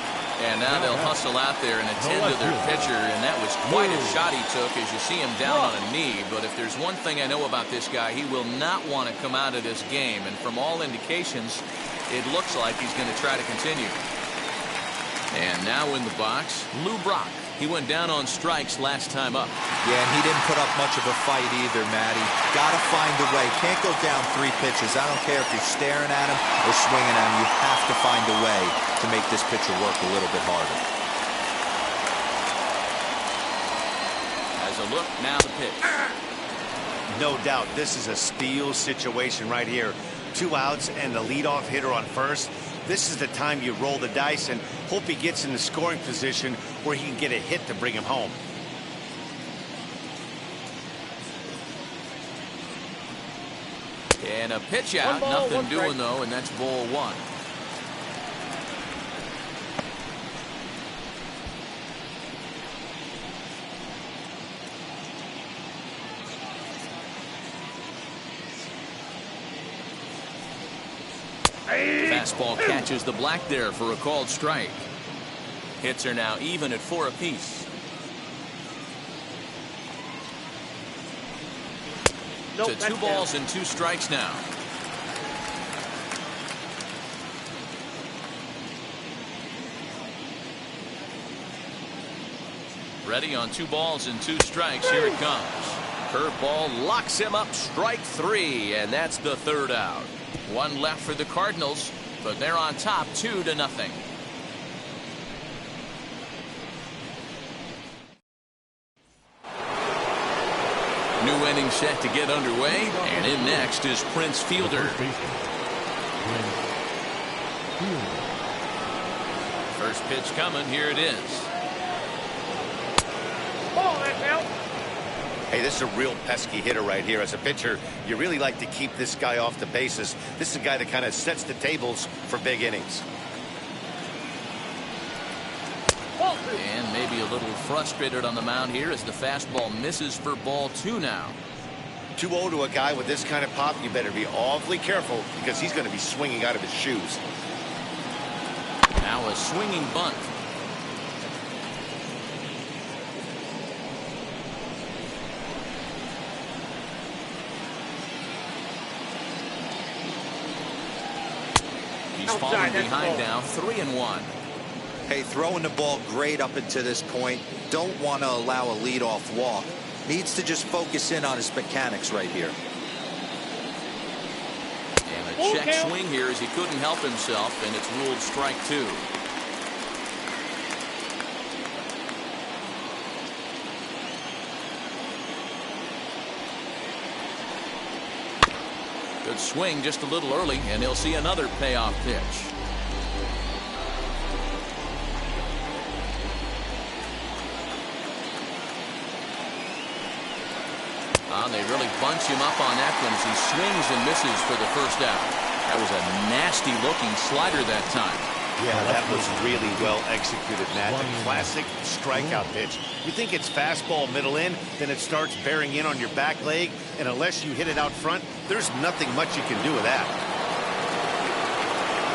And now they'll hustle out there and attend to their pitcher, and that was quite a shot he took as you see him down on a knee. But if there's one thing I know about this guy, he will not want to come out of this game. And from all indications, it looks like he's going to try to continue. And now in the box, Lou Brock. He went down on strikes last time up.
Yeah, and he didn't put up much of a fight either, Matty. Got to find a way. Can't go down 3 pitches. I don't care if you're staring at him or swinging at him. You have to find a way to make this pitcher work a little bit harder.
As a look, now the pitch.
No doubt, this is a steal situation right here. 2 outs and the leadoff hitter on first. This is the time you roll the dice and hope he gets in the scoring position where he can get a hit to bring him home.
And a pitch out, nothing doing though, and that's ball 1. Fastball catches the black there for a called strike. Hits are now even at 4 apiece. To 2 balls and 2 strikes now. Ready on 2 balls and 2 strikes. Here it comes. Curveball locks him up. Strike 3, and that's the 3rd out. 1 left for the Cardinals, but they're on top 2-0. New inning set to get underway, and in next is Prince Fielder. First pitch coming, here it is.
Ball, that's out.
Hey, this is a real pesky hitter right here. As a pitcher, you really like to keep this guy off the bases. This is a guy that kind of sets the tables for big innings.
And maybe a little frustrated on the mound here as the fastball misses for ball 2 now.
2-0 to a guy with this kind of pop, you better be awfully careful because he's going to be swinging out of his shoes.
Now a swinging bunt. He's falling behind now, 3-1.
Hey, throwing the ball great up until this point. Don't want to allow a leadoff walk. Needs to just focus in on his mechanics right here.
And a check swing here as he couldn't help himself, and it's ruled strike 2. Good swing just a little early, and he'll see another payoff pitch. They really bunch him up on that one as he swings and misses for the 1st out. That was a nasty looking slider that time.
Yeah, that was really well executed, Matt. A classic strikeout pitch. You think it's fastball middle in, then it starts bearing in on your back leg, and unless you hit it out front, there's nothing much you can do with that.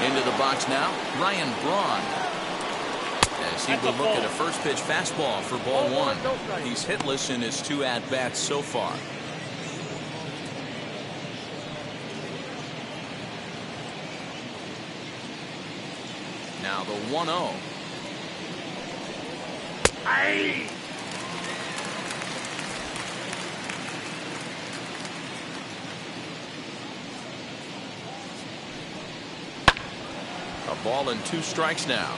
Into the box now, Ryan Braun. As he will look at a first pitch fastball for ball 1. He's hitless in his 2 at-bats so far. Now the 1-0. A ball and 2 strikes now.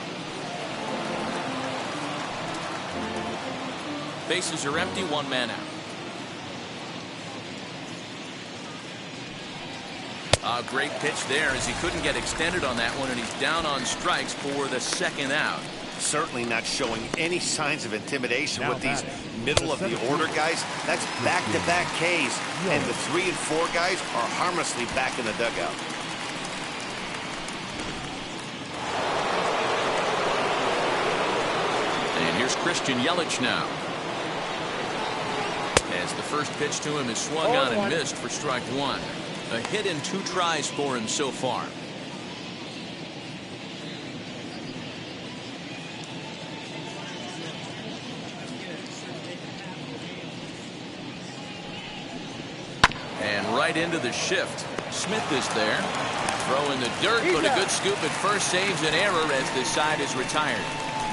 Bases are empty, 1 man out. A great pitch there as he couldn't get extended on that one, and he's down on strikes for the 2nd out.
Certainly not showing any signs of intimidation with these middle of the order guys. That's back-to-back Ks, and the 3 and 4 guys are harmlessly back in the dugout.
And here's Christian Yelich now. As the first pitch to him is swung on and missed for strike 1. A hit in 2 tries for him so far. right into the shift. Smith is there. Throw in the dirt, but a good scoop at first saves an error as the side is retired.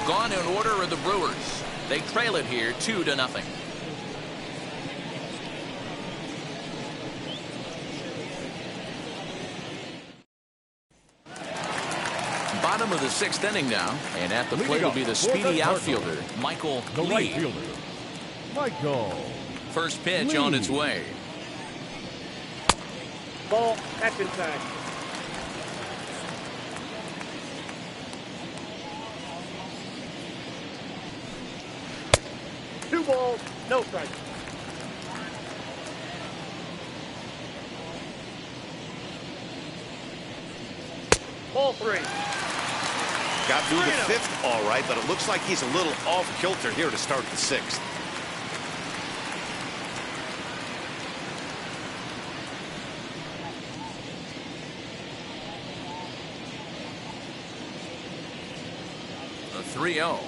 Gone in order are the Brewers. They trail it here 2-0. Bottom of the 6th inning now, and at the plate will be the speedy outfielder, Michael
The
Lee.
right fielder, Michael.
First pitch
Lee.
on its way.
Ball. That's inside. Two balls. No strikes. Ball 3.
Got through the 5th all right, but it looks like he's a little off kilter here to start the 6th.
The 3-0.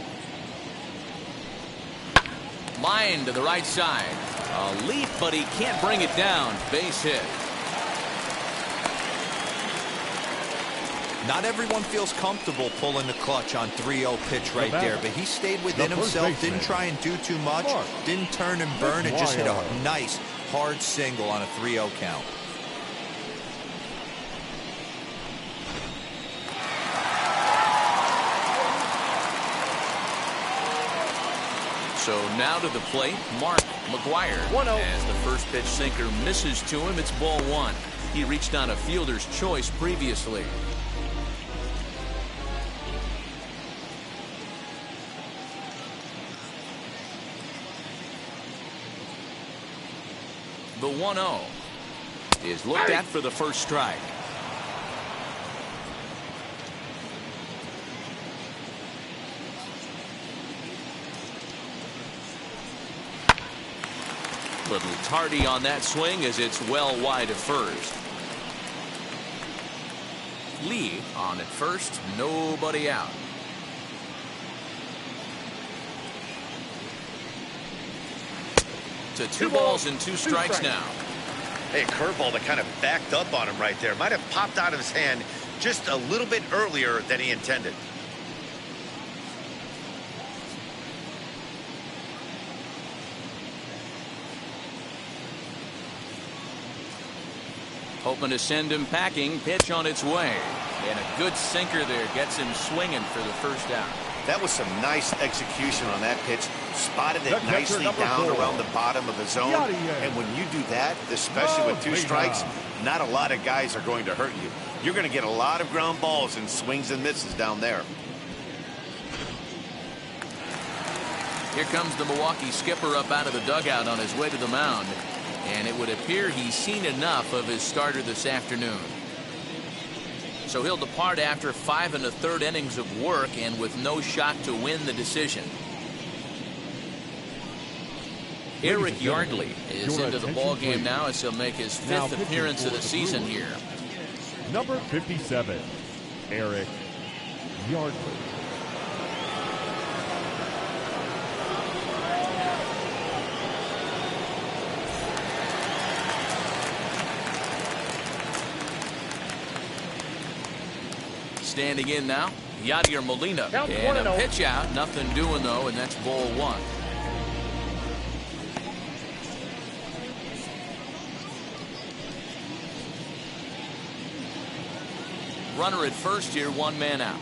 Line to the right side. A leap, but he can't bring it down. Base hit.
Not everyone feels comfortable pulling the clutch on 3-0 pitch right there, but he stayed within
The first
himself,
baseman.
didn't try and do too much, didn't turn and burn, and just hit a
Mcguire.
nice, hard single on a 3-0 count.
So now to the plate, Mark Mcguire.
1-0.
As the first pitch sinker misses to him, it's ball 1. He reached on a fielder's choice previously. The 1-0 is looked at for the first strike. Little tardy on that swing as it's well wide of first. Lee on at first, nobody out. To 2 balls and 2 strikes now.
Hey, a curveball that kind of backed up on him right there. Might have popped out of his hand just a little bit earlier than he intended.
Hoping to send him packing. Pitch on its way. And a good sinker there gets him swinging for the first out.
That was some nice execution on that pitch. Spotted it
The catcher,
nicely
number
down
4.
around the bottom of the zone.
Yadier.
And when you do that, especially with 2
Molina.
strikes, not a lot of guys are going to hurt you. You're going to get a lot of ground balls and swings and misses down there.
Here comes the Milwaukee skipper up out of the dugout on his way to the mound. And it would appear he's seen enough of his starter this afternoon. So he'll depart after 5 1/3 innings of work and with no shot to win the decision. Eric Yardley is into the ball game now as he'll make his 5th appearance of the season here.
Number 57, Eric Yardley.
Standing in now, Yadier Molina.
Count
And a
1-0.
pitch out. Nothing doing, though, and that's ball 1. Runner at first here, 1 man out.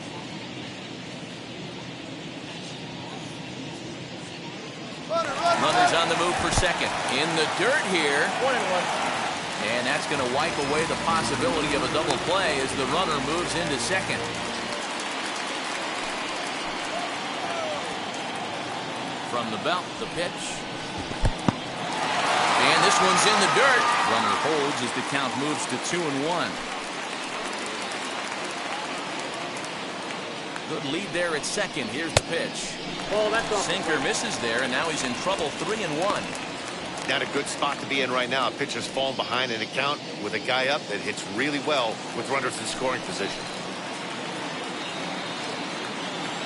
Runners on the move for second. In the dirt here.
1-1.
And that's going to wipe away the possibility of a double play as the runner moves into second. From the belt, the pitch. And this one's in the dirt. Runner holds as the count moves to 2-1. Good lead there at second. Here's the pitch.
Ball, that's off.
Sinker misses there, and now he's in trouble. 3-1.
Not a good spot to be in right now. Pitcher's falling behind in a count with a guy up that hits really well with runners in scoring position.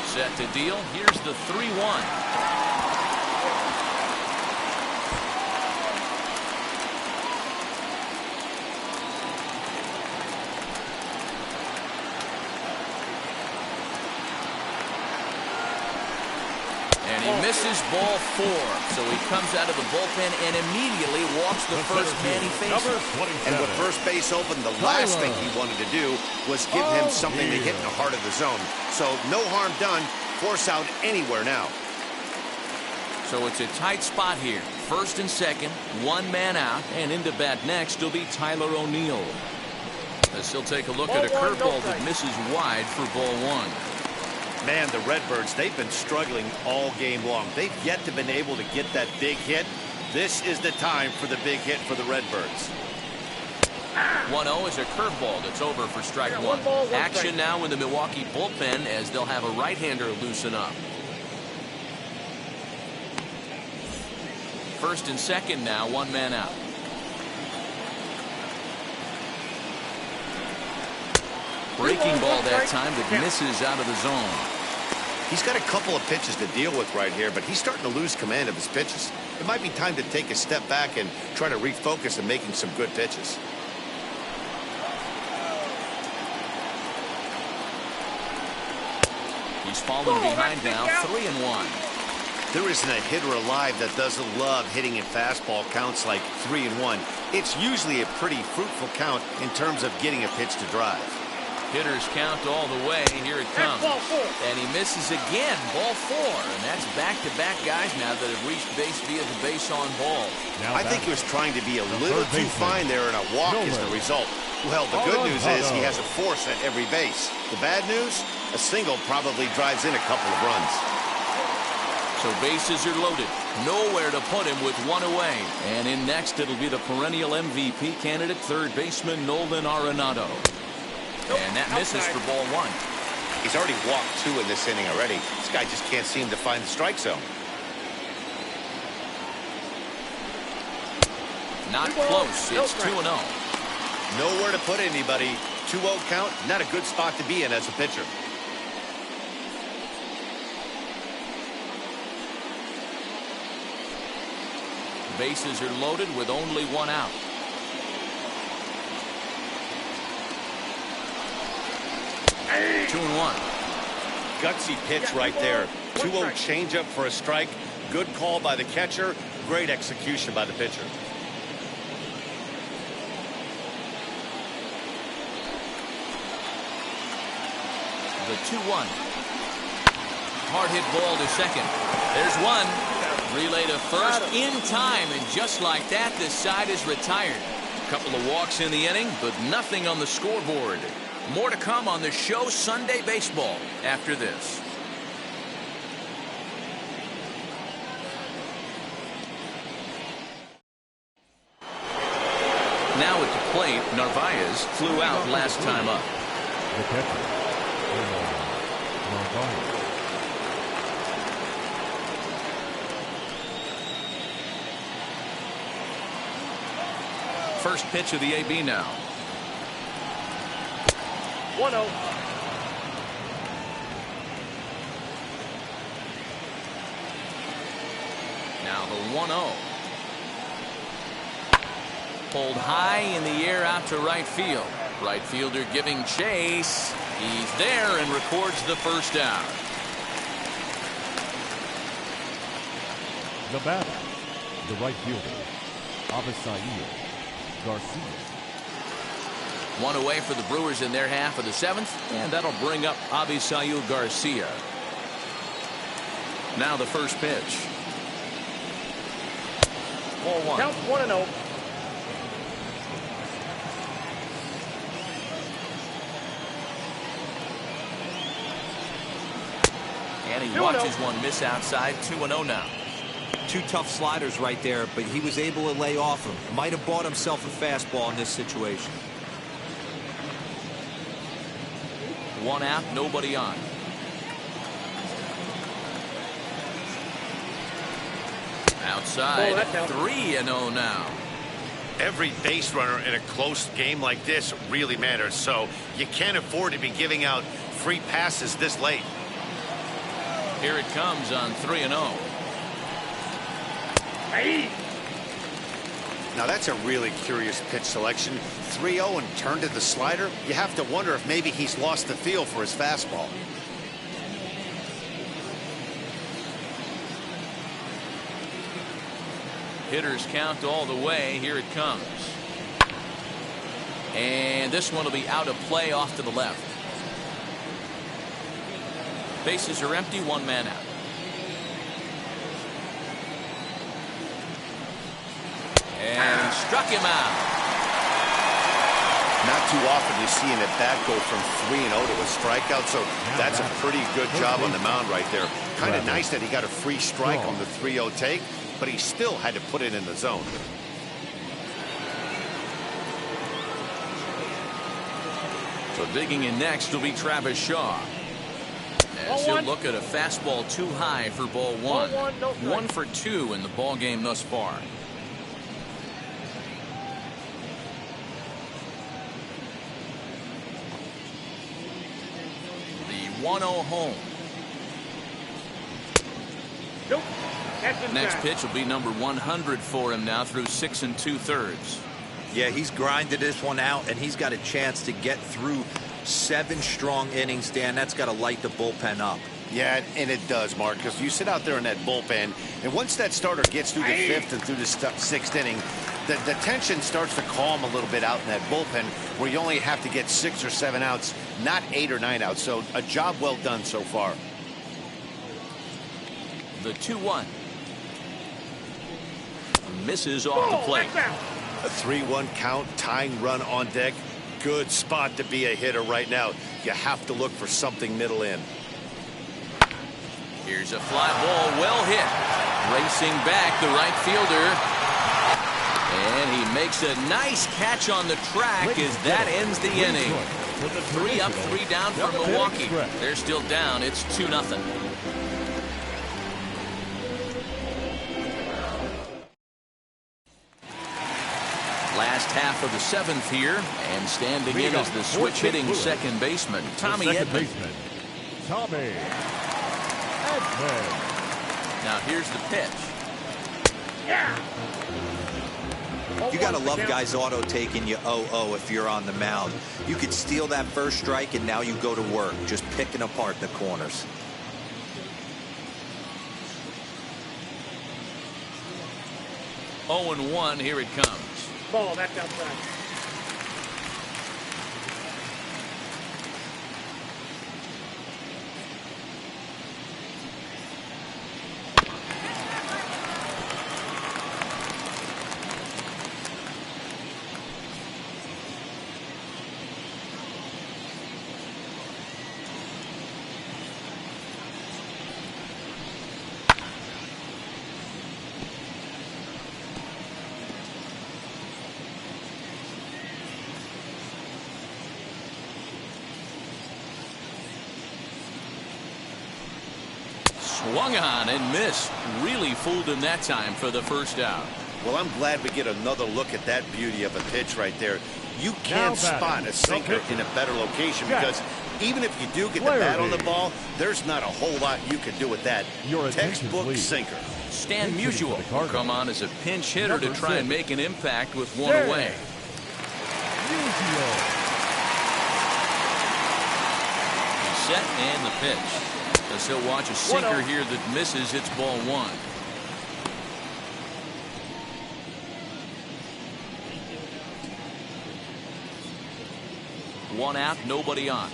Set to deal. Here's the 3-1. And he misses ball 4. So he comes out of the bullpen and immediately walks the first man he faces.
And with first base open, the last thing he wanted to do was give him something to hit in the heart of the zone. So no harm done. Force out anywhere now.
So it's a tight spot here. First and second, one man out, and into bat next will be Tyler O'Neill. As he'll take a look at a curveball that misses wide for ball 1.
Man, the Redbirds, they've been struggling all game long. They've yet to been able to get that big hit. This is the time for the big hit for the Redbirds.
1-0 is a curveball that's over for strike 1. Action now in the Milwaukee bullpen as they'll have a right-hander loosen up. First and second now, one man out. Breaking ball that time that misses out of the zone.
He's got a couple of pitches to deal with right here, but he's starting to lose command of his pitches. It might be time to take a step back and try to refocus on making some good pitches.
He's fallen behind now, 3-1.
There isn't a hitter alive that doesn't love hitting in fastball counts like 3-1. It's usually a pretty fruitful count in terms of getting a pitch to drive.
Hitters count all the way. Here it comes. And he misses again. Ball 4. And that's back-to-back guys now that have reached base via the base on ball.
I think he was trying to be a little too fine there, and a walk is the result. Well, the good news is he has a force at every base. The bad news? A single probably drives in a couple of runs.
So bases are loaded. Nowhere to put him with one away. And in next, it'll be the perennial MVP candidate, third baseman Nolan Arenado. And that misses for ball 1.
He's already walked 2 in this inning already. This guy just can't seem to find the strike zone.
Not close. It's 2-0.
Nowhere to put anybody. 2-0 count, not a good spot to be in as a pitcher.
Bases are loaded with only one out. Hey. 2-1.
Gutsy pitch right there. 2-0 changeup for a strike. Good call by the catcher. Great execution by the pitcher.
The 2-1. Hard hit ball to second. There's one. Relay to first in time, and just like that, this side is retired. A couple of walks in the inning, but nothing on the scoreboard. More to come on the show Sunday Baseball after this. Now at the plate, Narvaez flew out last time up.
The catcher, Narvaez.
First pitch of the AB now.
1-0.
Now the 1-0. Pulled high in the air out to right field. Right fielder giving chase. He's there and records the first out.
The batter, the right fielder, Yadier Molina.
One away for the Brewers in their half of the 7th, and that'll bring up Yadier Molina. Now the first pitch. Ball 1.
Count 1-0.
And he watches one miss outside. 2-0 now.
2 tough sliders right there, but he was able to lay off them. Might have bought himself a fastball in this situation.
1 out, nobody on. Outside, 3-0 now.
Every base runner in a close game like this really matters, so you can't afford to be giving out free passes this late.
Here it comes on 3-0.
Now that's a really curious pitch selection. 3-0 and turned to the slider. You have to wonder if maybe he's lost the feel for his fastball.
Hitters count all the way. Here it comes. And this one will be out of play off to the left. Bases are empty, one man out. And he struck him out.
Not too often you see an at-bat go from 3-0 to a strikeout, so that's a pretty good job on the mound right there. Kind of nice that he got a free strike on the 3-0 take, but he still had to put it in the zone.
So digging in next will be Travis Shaw. As he'll look at a fastball too high for ball one. 1 for 2 in the ball game thus far. The 1-0 home.
Nope.
Next pitch will be number 100 for him now through 6 2/3.
Yeah, he's grinded this one out, and he's got a chance to get through 7 strong innings, Dan. That's got to light the bullpen up.
Yeah, and it does, Mark, because you sit out there in that bullpen, and once that starter gets through the 5th and through the 6th inning, the tension starts to calm a little bit out in that bullpen, where you only have to get 6 or 7 outs, not 8 or 9 outs. So a job well done so far.
The 2-1. Misses off the plate.
A 3-1 count, tying run on deck. Good spot to be a hitter right now. You have to look for something middle in.
Here's a fly ball, well hit. Racing back, the right fielder. And he makes a nice catch on the track as that ends the inning. 3 up, 3 down for Milwaukee. They're still down. It's 2-0. Last half of the 7th here, and standing in as the switch-hitting second baseman, Tommy Edmond.
Tommy Edmond.
Now here's the pitch.
You got to love guys auto taking you 0-0 if you're on the mound. You could steal that first strike, and now you go to work, just picking apart the corners.
Oh, 0-1, here it comes.
Ball, that's outside.
Swung on and missed. Really fooled him that time for the first out.
Well, I'm glad we get another look at that beauty of a pitch right there. You can't spot a sinker in a better location because even if you do get the bat on the ball, there's not a whole lot you can do with that. Textbook sinker.
Stan Musial will come on as a pinch hitter to try and make an impact with one away. He's set and the pitch. As he'll watch a sinker here that misses. It's ball 1. One out, nobody on.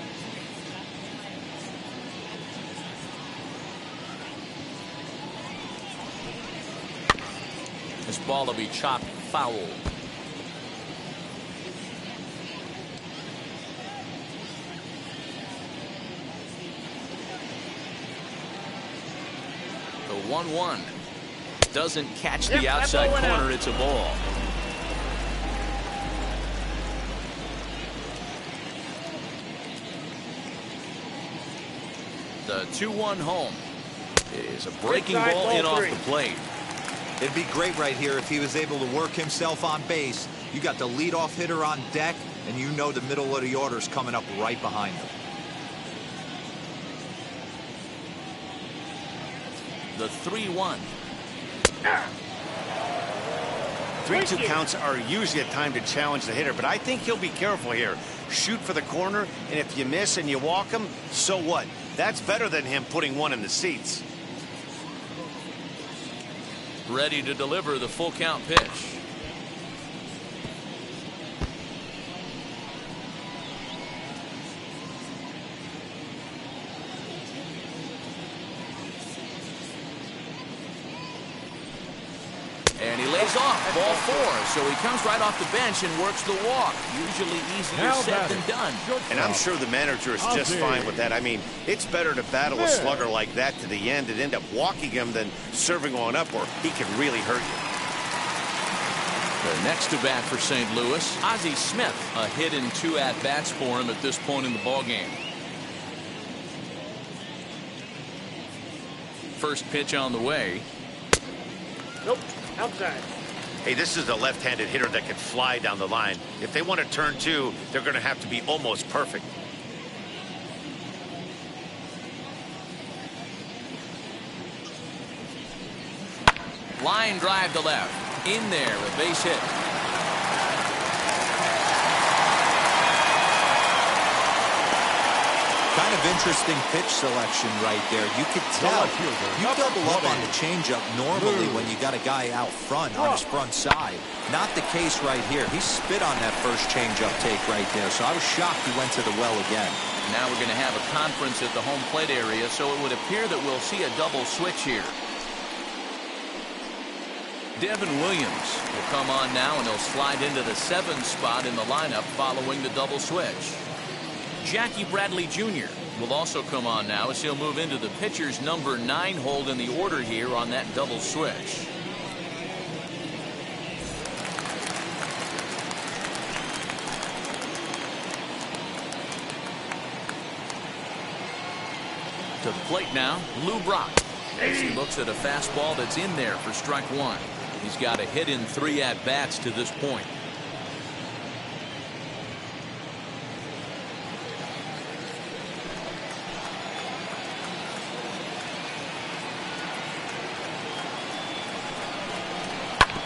This ball will be chopped foul. The 1-1 doesn't catch the outside corner. It's a ball. The 2-1 home is a breaking ball in off the plate.
It'd be great right here if he was able to work himself on base. You got the leadoff hitter on deck, and you know the middle of the order is coming up right behind him.
The 3-1.
3-2 counts are usually a time to challenge the hitter, but I think he'll be careful here. Shoot for the corner, and if you miss and you walk him, so what? That's better than him putting one in the seats.
ready to deliver the full count pitch. And he lays off, ball 4. So he comes right off the bench and works the walk. Usually easier said than done.
And I'm sure the manager is just fine with that. I mean, it's better to battle a slugger like that to the end and end up walking him than serving on up, or he can really hurt you.
The next to bat for St. Louis, Ozzy Smith. A hit in 2 at-bats for him at this point in the ballgame. First pitch on the way.
Nope. Outside.
Hey, this is a left-handed hitter that can fly down the line. If they want to turn 2, they're going to have to be almost perfect.
Line drive to left. In there, a base hit.
Kind of interesting pitch selection right there. You could tell. You double up on the changeup normally when you got a guy out front on his front side. Not the case right here. He spit on that first changeup take right there. So I was shocked he went to the well again.
Now we're going to have a conference at the home plate area, so it would appear that we'll see a double switch here. Devin Williams will come on now, and he'll slide into the 7th spot in the lineup following the double switch. Jackie Bradley Jr. will also come on now as he'll move into the pitcher's number 9 hold in the order here on that double switch. To the plate now, Lou Brock. As he looks at a fastball that's in there for strike 1. He's got a hit in 3 at-bats to this point.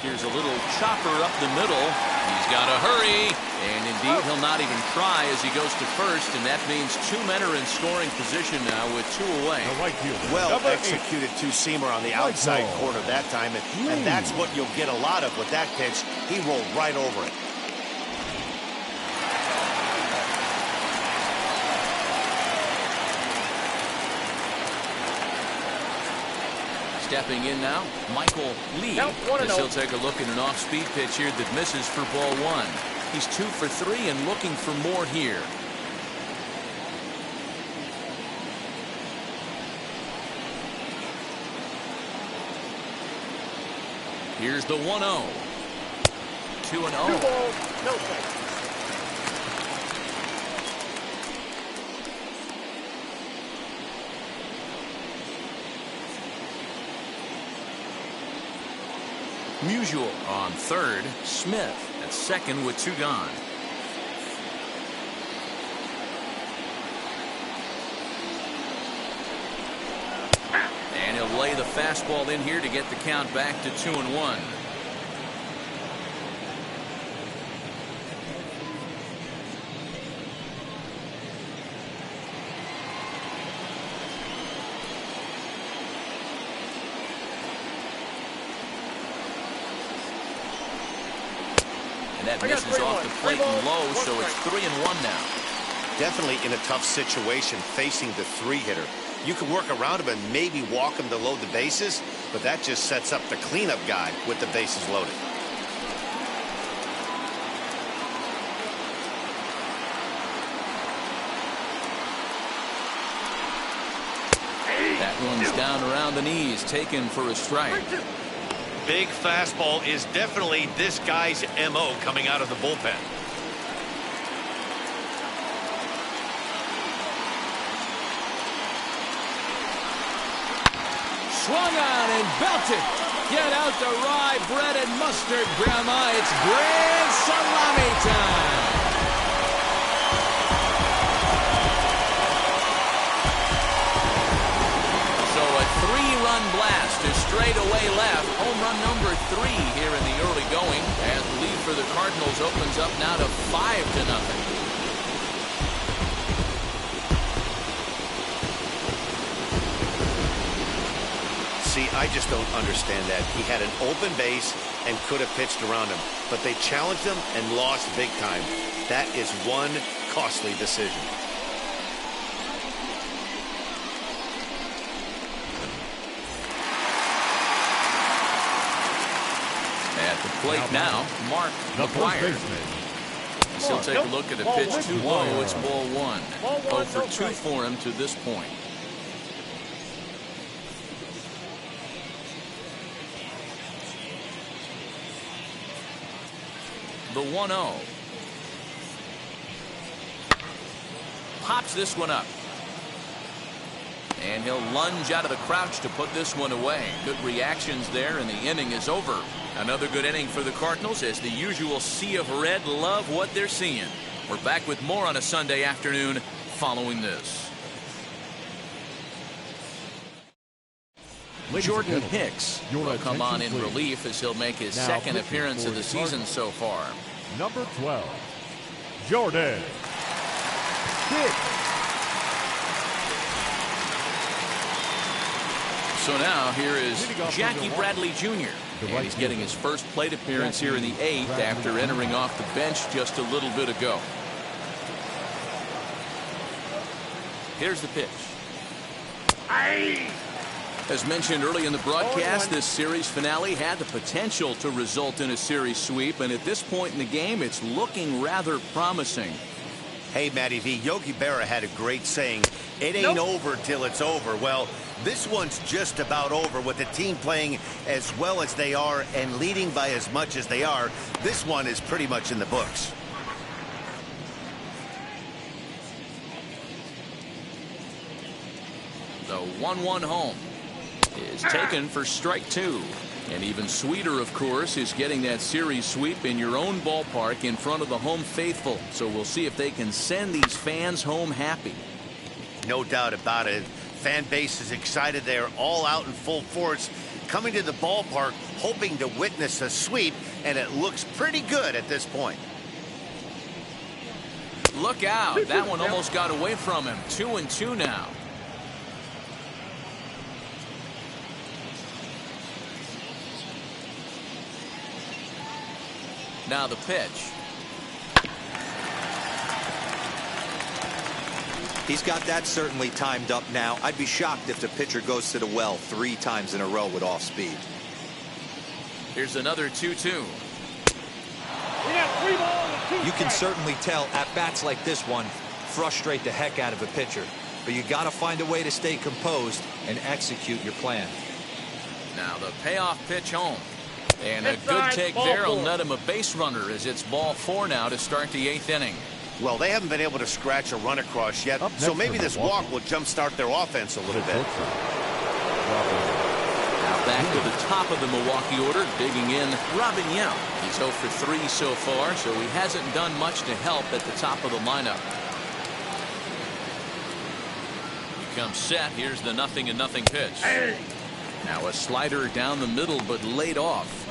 Here's a little chopper up the middle. He's got to hurry. And indeed, he'll not even try as he goes to first. And that means 2 men are in scoring position now with 2 away.
Well executed 2-seamer on the outside corner that time. And that's what you'll get a lot of with that pitch. He rolled right over it.
Stepping in now, Michael Lee. As he'll take a look at an off-speed pitch here that misses for ball 1. He's 2 for 3 and looking for more here. Here's the 1-0. 2-0.
No strike.
Musial on third. Smith at second with 2 gone. And he'll lay the fastball in here to get the count back to 2-1. And that misses off the plate and low, so it's 3-1 now.
Definitely in a tough situation facing the 3-hitter. You can work around him and maybe walk him to load the bases, but that just sets up the cleanup guy with the bases loaded.
That one's down around the knees, taken for a strike.
Big fastball is definitely this guy's MO coming out of the bullpen.
Swung on and belted. Get out the rye bread and mustard, Grandma. It's grand salami time. So a 3-run blast to straightaway left. Home run number 3 here in the early going. As the lead for the Cardinals opens up now to 5-0.
See,
I just don't understand that. He had an open base and could have pitched around him, but they challenged him and lost big time. That is one costly decision.
At the plate now, Mark Mcguire. He'll take a look at a pitch too low. It's ball one. 0 for 2 for him to this point. The 1-0. Pops this one up. And he'll lunge out of the crouch to put this one away. Good reactions there, and the inning is over. Another good inning for the Cardinals as the usual sea of red love what they're seeing. We're back with more on a Sunday afternoon following this. Jordan Hicks will come on in relief as he'll make his second appearance of the season so far.
Number 12, Jordan Hicks.
So now here is Jackie Bradley Jr. And he's getting his first plate appearance here in the 8th after entering off the bench just a little bit ago. Here's the pitch. As mentioned early in the broadcast, this series finale had the potential to result in a series sweep, and at this point in the game, it's looking rather promising.
Hey, Matty V, Yogi Berra had a great saying, it ain't over till it's over. Well, this one's just about over with the team playing as well as they are and leading by as much as they are. This one is pretty much in the books.
The 1-1 home is taken for strike 2. And even sweeter, of course, is getting that series sweep in your own ballpark in front of the home faithful. So we'll see if they can send these fans home happy.
No doubt about it. Fan base is excited. They're all out in full force, coming to the ballpark, hoping to witness a sweep, and it looks pretty good at this point.
Look out. That one almost got away from him. 2-2 now. Now the pitch.
He's got that certainly timed up now. I'd be shocked if the pitcher goes to the well 3 times in a row with off speed.
Here's another 2-2.
You can certainly tell at bats like this one frustrate the heck out of a pitcher. But you got to find a way to stay composed and execute your plan.
Now the payoff pitch home. And a good take there will net him a base runner as it's ball 4 now to start the 8th inning.
Well, they haven't been able to scratch a run across yet, so maybe this walk will jumpstart their offense a little bit.
Now back to the top of the Milwaukee order, digging in Robin Yount. He's 0 for 3 so far, so he hasn't done much to help at the top of the lineup. He comes set. Here's the 0-0 pitch. Now a slider down the middle, but laid off.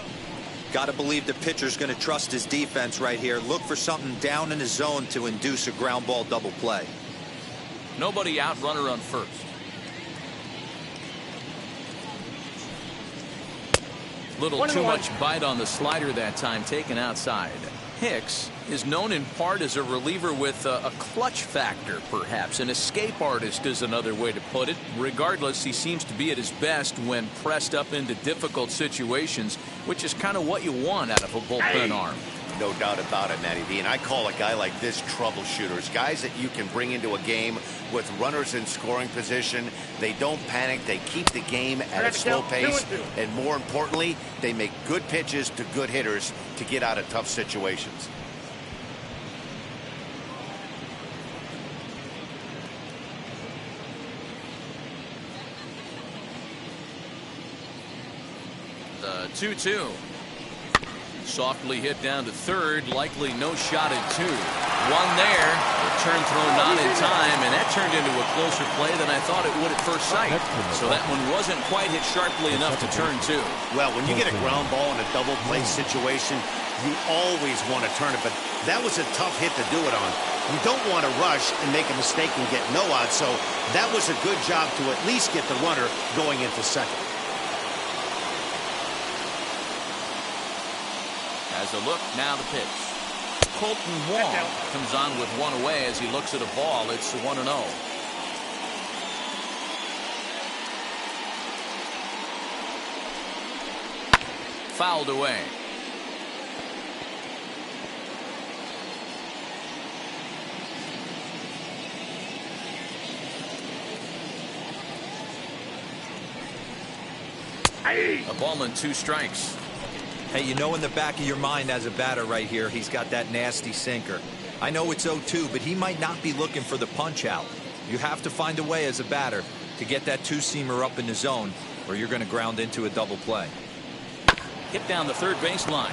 Got to believe the pitcher's going to trust his defense right here. Look for something down in the zone to induce a ground ball double play.
Nobody out, runner on first. Little too much bite on the slider that time, taken outside. Hicks is known in part as a reliever with a clutch factor, perhaps. An escape artist is another way to put it. Regardless, he seems to be at his best when pressed up into difficult situations, which is kind of what you want out of a bullpen arm.
No doubt about it, Matty V. And I call a guy like this troubleshooters. Guys that you can bring into a game with runners in scoring position. They don't panic. They keep the game at a slow pace. And more importantly, they make good pitches to good hitters to get out of tough situations.
The 2-2. Softly hit down to third, likely no shot at 2. One there, return throw not in time, and that turned into a closer play than I thought it would at first sight. So that one wasn't quite hit sharply enough to turn 2.
Well, when you get a ground ball in a double play situation, you always want to turn it, but that was a tough hit to do it on. You don't want to rush and make a mistake and get no out, so that was a good job to at least get the runner going into second.
Has a look, now the pitch. Colton Wong comes on with one away as he looks at a ball. It's 1-0. Fouled away. A ball and 2 strikes.
Hey, you know in the back of your mind as a batter right here, he's got that nasty sinker. I know it's 0-2, but he might not be looking for the punch out. You have to find a way as a batter to get that two-seamer up in the zone, or you're going to ground into a double play.
Hit down the third baseline.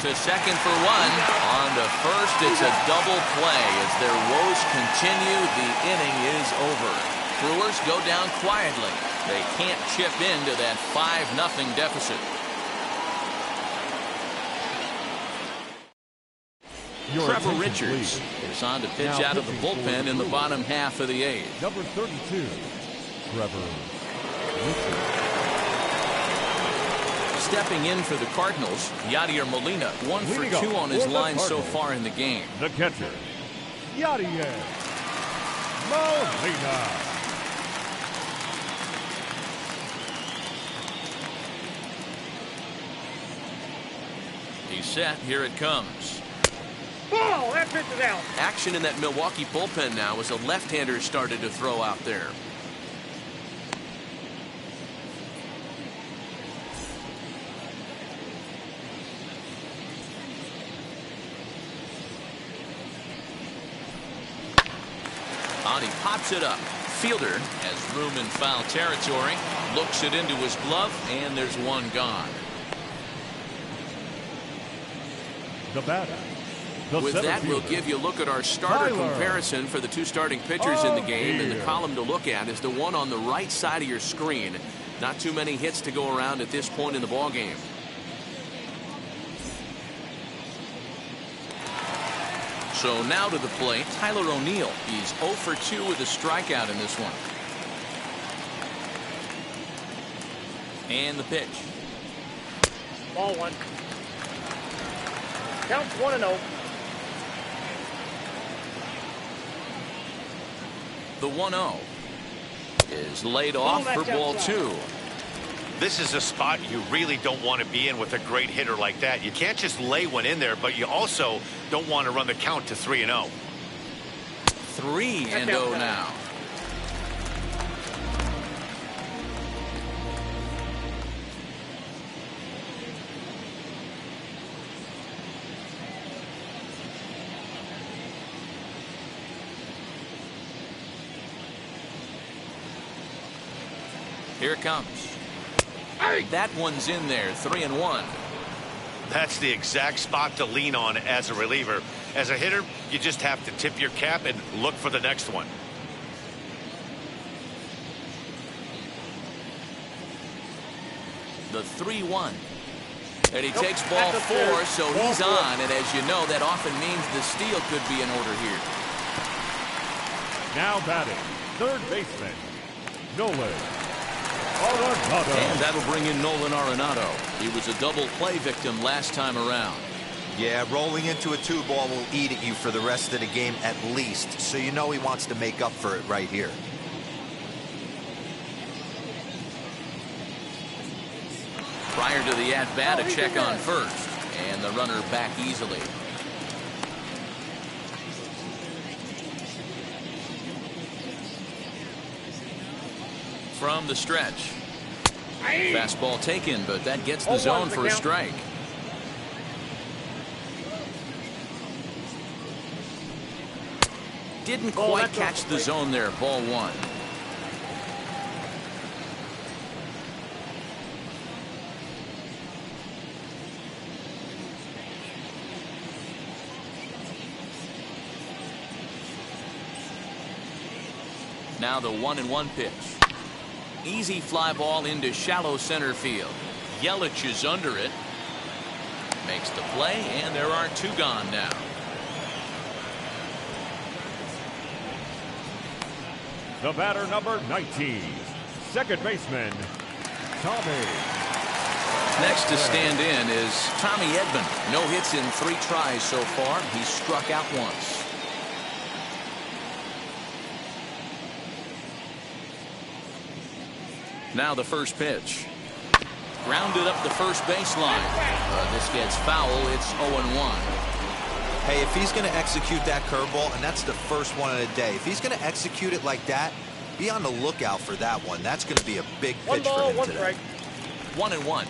To second for 1. On to first, it's a double play. As their woes continue, the inning is over. Brewers go down quietly. They can't chip into that 5-0 deficit. Trevor Richards is on to pitch out of the bullpen in the bottom half of the 8th.
Number 32, Trevor Richards.
Stepping in for the Cardinals, Yadier Molina, 1 for 2 on his line so far in the game.
The catcher, Yadier Molina.
He's set. Here it comes.
Ball! That pitch is out.
Action in that Milwaukee bullpen now as a left-hander started to throw out there. He pops it up. Fielder has room in foul territory. Looks it into his glove, and there's one gone.
The batter.
With that, we'll give you a look at our starter comparison for the 2 starting pitchers in the game. And the column to look at is the one on the right side of your screen. Not too many hits to go around at this point in the ballgame. So now to the plate, Tyler O'Neill. He's 0 for 2 with a strikeout in this one. And the pitch.
Ball 1. Counts 1-0.
The 1-0 is laid off for ball 2.
This is a spot you really don't want to be in with a great hitter like that. You can't just lay one in there, but you also don't want to run the count to 3-0.
3-0 now. Here it comes. That one's in there. 3-1.
That's the exact spot to lean on as a reliever. As a hitter, you just have to tip your cap and look for the next one.
The 3-1. And he takes ball 4, so he's on. And as you know, that often means the steal could be in order here.
Now batting, third baseman, Nolan Arenado.
And that'll bring in Nolan Arenado. He was a double play victim last time around.
Yeah, rolling into a 2-ball will eat at you for the rest of the game at least, so you know he wants to make up for it right here.
Prior to the at-bat, a check on first, and the runner back easily. From the stretch. Fastball taken, but that gets the zone for a strike. Didn't quite catch the zone there. Ball 1. Now the 1-1 pitch. Easy fly ball into shallow center field. Yelich is under it. Makes the play, and there are 2 gone now.
The batter, number 19, second baseman, Tommy
Next to stand in is Tommy Edmond. No hits in 3 tries so far. He's struck out once. Now the first pitch. Grounded up the first baseline. This gets foul. It's 0-1.
Hey, if he's going to execute that curveball, and that's the first one of the day, if he's going to execute it like that, be on the lookout for that one. That's going to be a big pitch for him today.
1-1.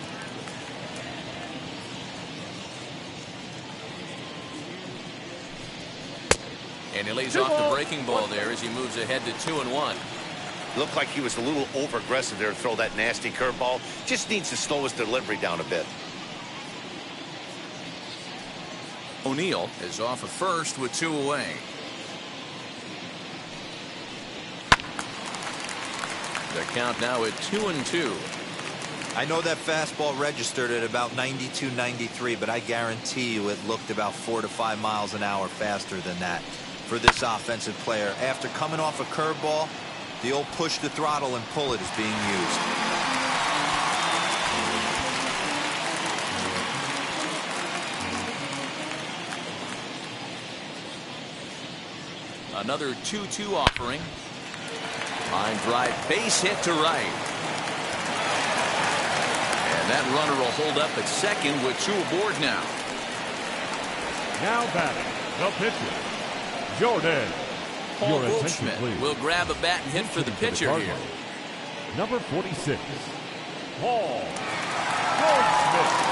And he lays off the breaking ball there as he moves ahead to 2-1.
Looked like he was a little over-aggressive there to throw that nasty curveball. Just needs to slow his delivery down a bit.
O'Neill is off at first with 2 away. The count now at 2-2.
I know that fastball registered at about 92, 93, but I guarantee you it looked about 4 to 5 miles an hour faster than that for this offensive player. After coming off a curveball, the old push the throttle and pull it is being used.
Another 2-2 offering. Line drive, base hit to right. And that runner will hold up at second with 2 aboard now.
Now batting, the pitcher, Jordan.
Paul Goldschmidt will grab a bat and hit for the pitcher here.
Number 46, Paul Goldschmidt.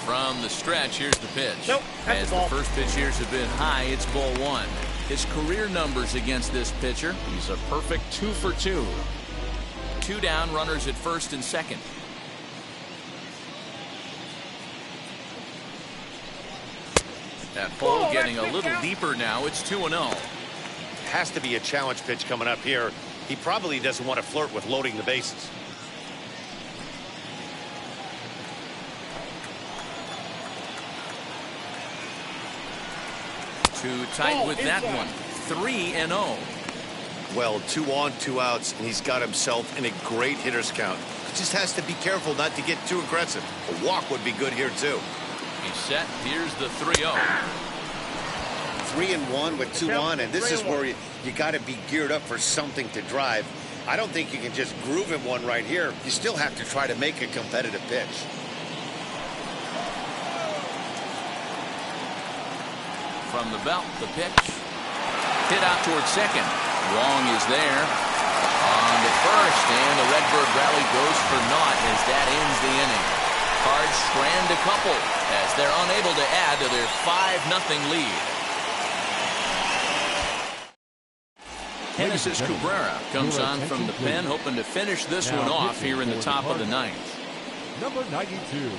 From the stretch, here's the pitch.
Nope,
as the first pitch years have been high, it's ball 1. His career numbers against this pitcher, he's a perfect 2 for 2. 2 down, runners at first and second. That ball getting a little deeper now. It's 2-0.
Has to be a challenge pitch coming up here. He probably doesn't want to flirt with loading the bases.
Too tight with that one. 3-0.
Well, 2 on, 2 outs, and he's got himself in a great hitter's count. He just has to be careful not to get too aggressive. A walk would be good here, too.
He's set. Here's the 3-0.
3-1 with 2 on, and this is where you got to be geared up for something to drive. I don't think you can just groove him one right here. You still have to try to make a competitive pitch.
From the belt, the pitch. Hit out towards second. Wong is there. On to first, and the Redbird rally goes for naught as that ends the inning. Cards strand a couple as they're unable to add to their 5-0 lead. Genesis Cabrera comes on from the pen, hoping to finish this one off here in the top of the 9th.
Number 92,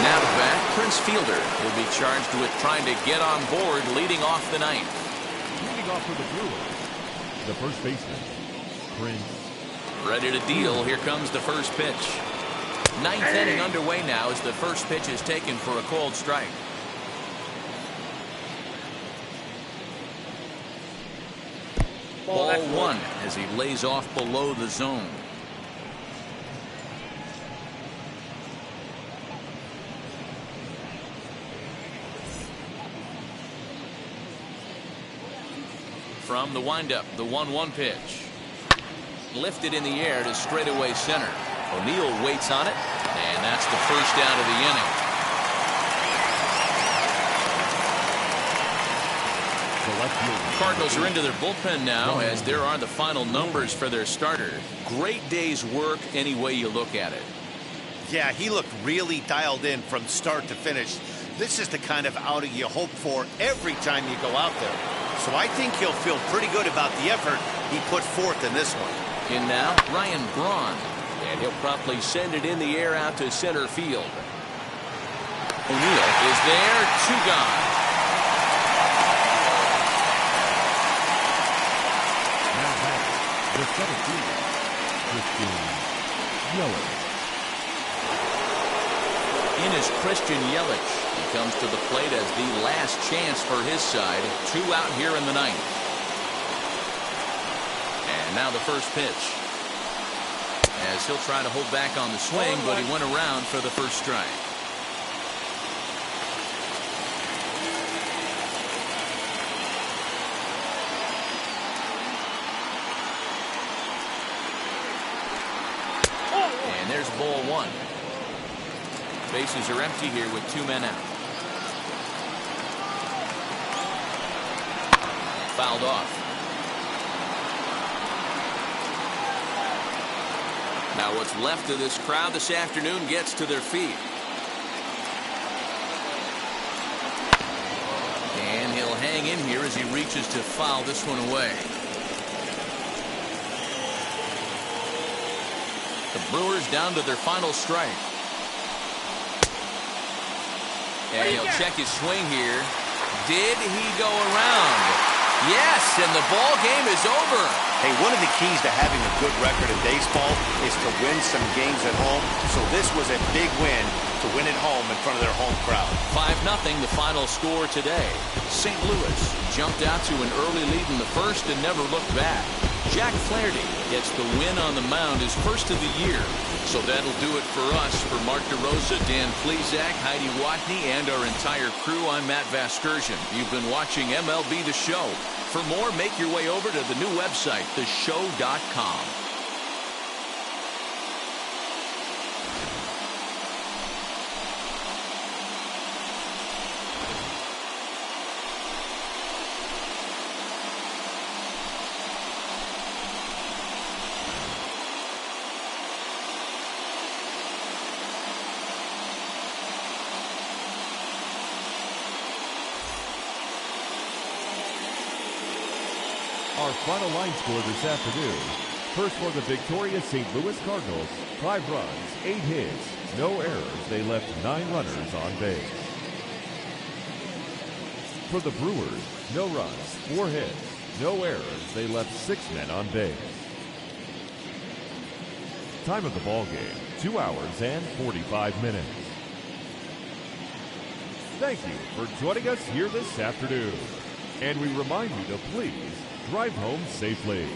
Now to bat, Prince Fielder will be charged with trying to get on board leading off the 9th.
leading off for the Brewers, the first baseman, Prince.
Ready to deal. Here comes the first pitch. 9th inning underway now as the first pitch is taken for a called strike. Ball 1 as he lays off below the zone. From the windup, the 1-1 pitch. Lifted in the air to straightaway center. O'Neill waits on it, and that's the first out of the inning. Cardinals are into their bullpen now as there are the final numbers for their starter. Great day's work any way you look at it.
Yeah, he looked really dialed in from start to finish. This is the kind of outing you hope for every time you go out there. So I think he'll feel pretty good about the effort he put forth in this one.
In now, Ryan Braun. And he'll promptly send it in the air out to center field. O'Neill is there, 2 gone.
The 17, Christian Yelich.
In is Christian Yelich. He comes to the plate as the last chance for his side. 2 out here in the ninth. And now the first pitch. As he'll try to hold back on the swing, but he went around for the first strike. And there's ball 1. Bases are empty here with 2 men out. Fouled off. Now what's left of this crowd this afternoon gets to their feet. And he'll hang in here as he reaches to foul this one away. The Brewers down to their final strike. And he'll check his swing here. Did he go around? Yes, and the ball game is over.
Hey, one of the keys to having a good record in baseball is to win some games at home. So this was a big win to win at home in front of their home crowd.
5-0 the final score today. St. Louis jumped out to an early lead in the first and never looked back. Jack Flaherty gets the win on the mound, his first of the year. So that'll do it for us. For Mark DeRosa, Dan Plesac, Heidi Watney, and our entire crew, I'm Matt Vasgersian. You've been watching MLB The Show. For more, make your way over to the new website, theshow.com.
Our final line score this afternoon. First for the victorious St. Louis Cardinals, 5 runs, 8 hits, no errors. They left 9 runners on base. For the Brewers, no runs, 4 hits, no errors. They left 6 men on base. Time of the ball game, 2 hours and 45 minutes. Thank you for joining us here this afternoon. And we remind you to please drive home safely.